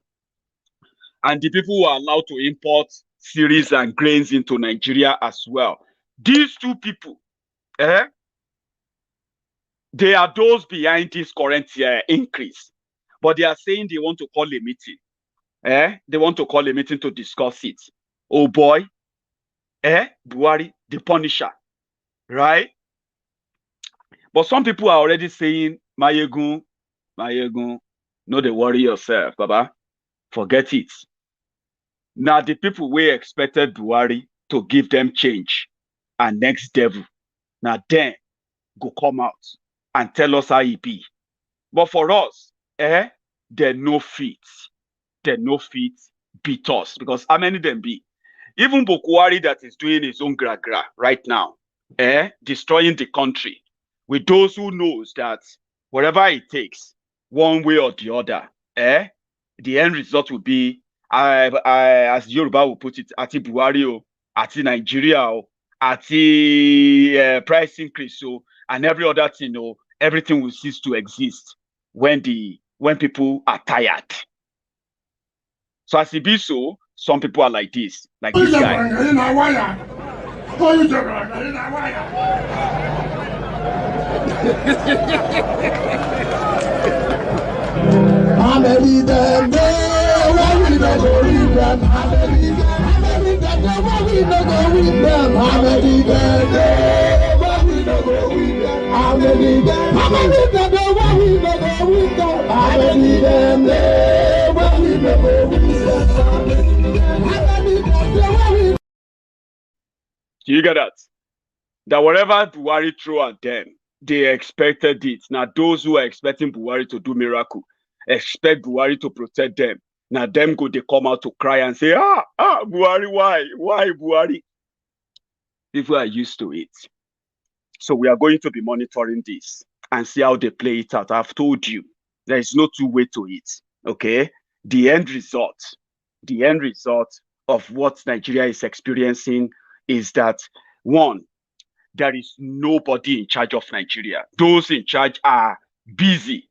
And the people who are allowed to import cereals and grains into Nigeria as well. These 2 people, they are those behind this current increase. But they are saying they want to call a meeting. They want to call a meeting to discuss it. Oh boy, Buhari, the punisher, right? But some people are already saying, Maiyegun, no, they worry yourself, Baba. Forget it. Now the people we expected Buhari to give them change and next devil. Now then go come out and tell us how it be. But for us, they're no fit. They're no fit beat us. Because how many them be? Even Buhari that is doing his own gra-gra right now, destroying the country, with those who knows that whatever it takes, one way or the other, the end result will be, as Yoruba will put it, Ati Buhari, Ati Nigeria, Ati price increase, and every other thing, everything will cease to exist when people are tired. So as it be so, some people are like this guy. Do you get that? That whatever Buhari threw at them, they expected it. Now those who are expecting Buhari to do miracle, expect Buhari to protect them. Now them they come out to cry and say, Buhari, why Buhari? People are used to it. So we are going to be monitoring this and see how they play it out. I've told you, there is no 2 way to it. Okay? The end result of what Nigeria is experiencing is that, one, there is nobody in charge of Nigeria. Those in charge are busy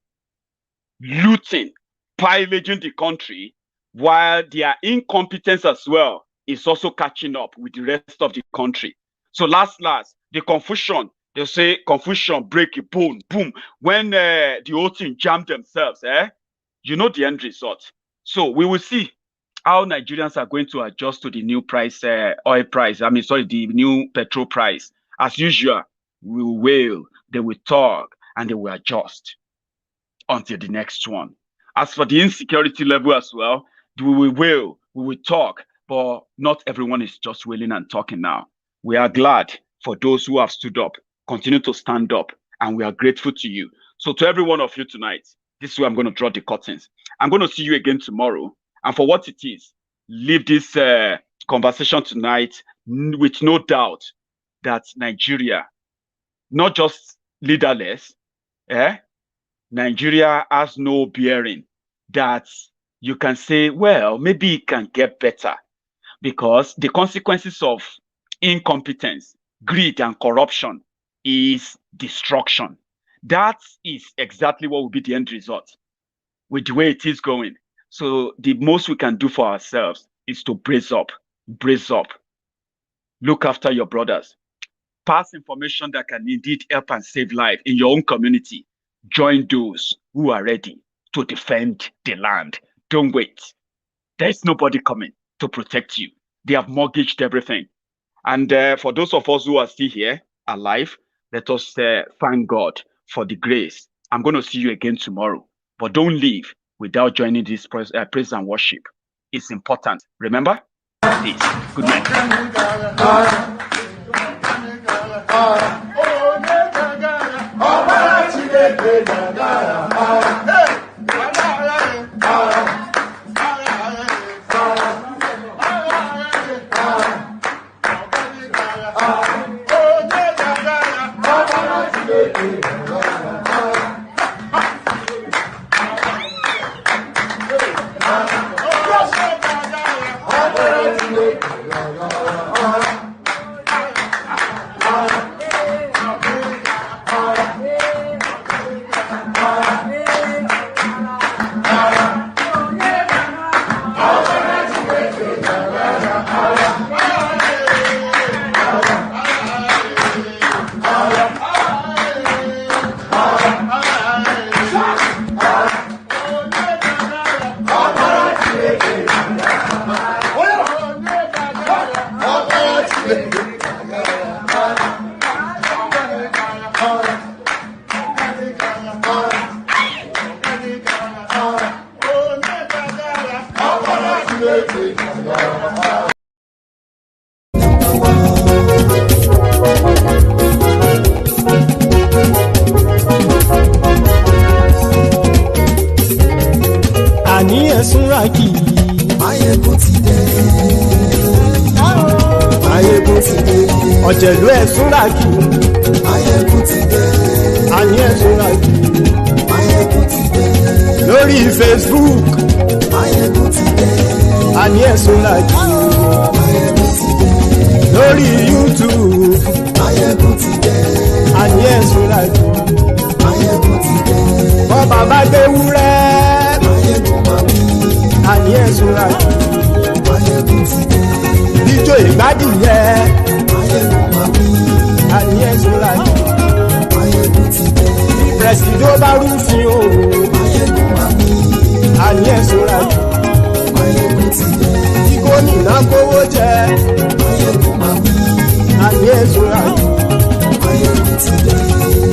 looting, pillaging the country, while their incompetence as well is also catching up with the rest of the country. So last, the confusion, they say confusion break a bone, boom. When the whole thing jam themselves, you know the end result. So we will see how Nigerians are going to adjust to the new price, oil price. The new petrol price. As usual, they will talk, and they will adjust until the next one. As for the insecurity level as well, we will talk, but not everyone is just willing and talking now. We are glad for those who have stood up, continue to stand up, and we are grateful to you. So to every one of you tonight, this is where I'm going to draw the curtains. I'm going to see you again tomorrow. And for what it is, leave this conversation tonight with no doubt that Nigeria, not just leaderless, Nigeria has no bearing that you can say, well, maybe it can get better, because the consequences of incompetence, greed, and corruption is destruction. That is exactly what will be the end result with the way it is going. So the most we can do for ourselves is to brace up, look after your brothers, pass information that can indeed help and save life in your own community. Join those who are ready to defend the land. Don't wait. There's nobody coming to protect you. They have mortgaged everything. And for those of us who are still here, alive, let us thank God for the grace. I'm going to see you again tomorrow. But don't leave without joining this praise and worship. It's important. Remember? Peace. Good night. Ọ̀jẹ̀lú ẹ̀sùn ràkì. Maiyegun ti dé. Àní ẹ̀sùn ràkì. Maiyegun ti dé. Lórí Facebook. Maiyegun ti dé. Àní ẹ̀sùn ràkì. Maiyegun ti dé. Lórí YouTube. Maiyegun ti dé. Àní ẹ̀sùn ràkì. Maiyegun ti dé. Bọ́ bàbá gbé wúrẹ́. Maiyegun máa wí. Àní ẹ̀sùn ràkì. Maiyegun ti dé. Ijó ìgbádùn yẹ. Àní ẹ̀sùn ràkì. Maiyegun ti dé. Presido bá rúfin o. Maiyegun máa wí. Àní ẹ̀sùn ràkì. Maiyegun ti dé. Tí gómìnà kówó jẹ. Maiyegun máa wí. Àní ẹ̀sùn ràkì. Maiyegun ti dé.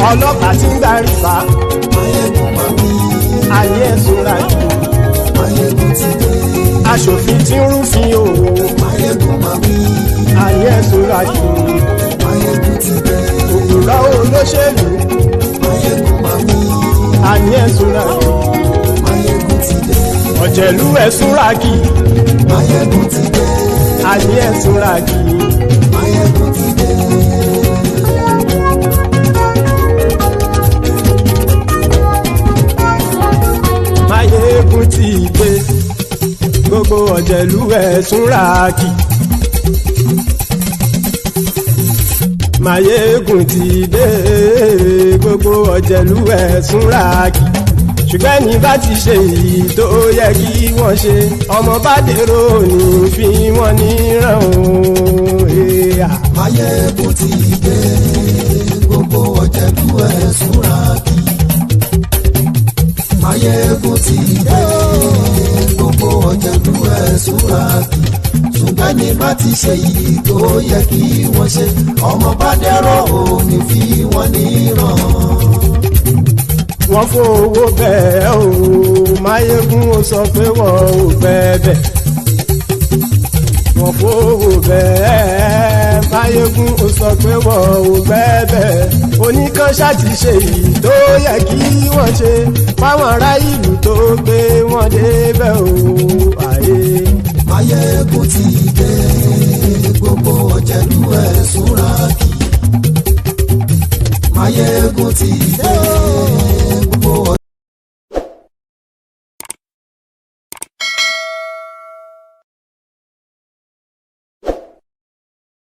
Ọlọ́pàá tí ń darí bá. Maiyegun máa wí. Àní ẹ̀sùn ràkì. Maiyegun ti dé. Aṣòfin tí ń rúfin o. Maiyegun máa wí. Àní ẹ̀sùn ràkì. Maiyegun ti dé. Òkúra olóṣèlú. Maiyegun máa wí. Àní ẹ̀sùn ràkì. Maiyegun ti dé. Ọ̀jẹ̀lú ẹ̀sùn ràkì. Maiyegun ti dé. Àní ẹ̀sùn ràkì. Maiyegun ti dé. Maiyegun ti dé. Gbogbo ọ̀jẹ̀lú ẹ̀sùn ràkì. Maiyegun ti dé gbogbo ọ̀jẹ̀lú ẹ̀ súnra kì ṣùgbọ́n ní bá ti ṣe èyí tó yẹ kí wọ́n ṣe ọmọ bá dèrò ní fi wọ́n níran o. Maiyegun ti dé gbogbo ọ̀jẹ̀lú ẹ̀ súnra kì Maiyegun ti dé gbogbo ọ̀jẹ̀lú ẹ̀ súnra kì ṣùgbọ́n ní bá ti ṣe èyí tó yẹ kí wọ́n ṣe ọmọ bá dèrò ní fi wọ́n níran. Wọ́n fowó bẹ́ẹ̀ o Maiyegun ó sọ pé wọ́n ò bẹ́ẹ̀ wọ́n fowó bẹ́ẹ̀ Maiyegun ó sọ pé wọ́n ò bẹ́ẹ̀ oníkan ṣáàtì ṣe èyí tó yẹ kí wọ́n ṣe fáwọn ará ìlú tó gbé wọn débẹ̀ o àyè. Maiyegun ti dé gbogbo ọ̀jẹ̀lú ẹ̀ súnra kì Maiyegun ti dé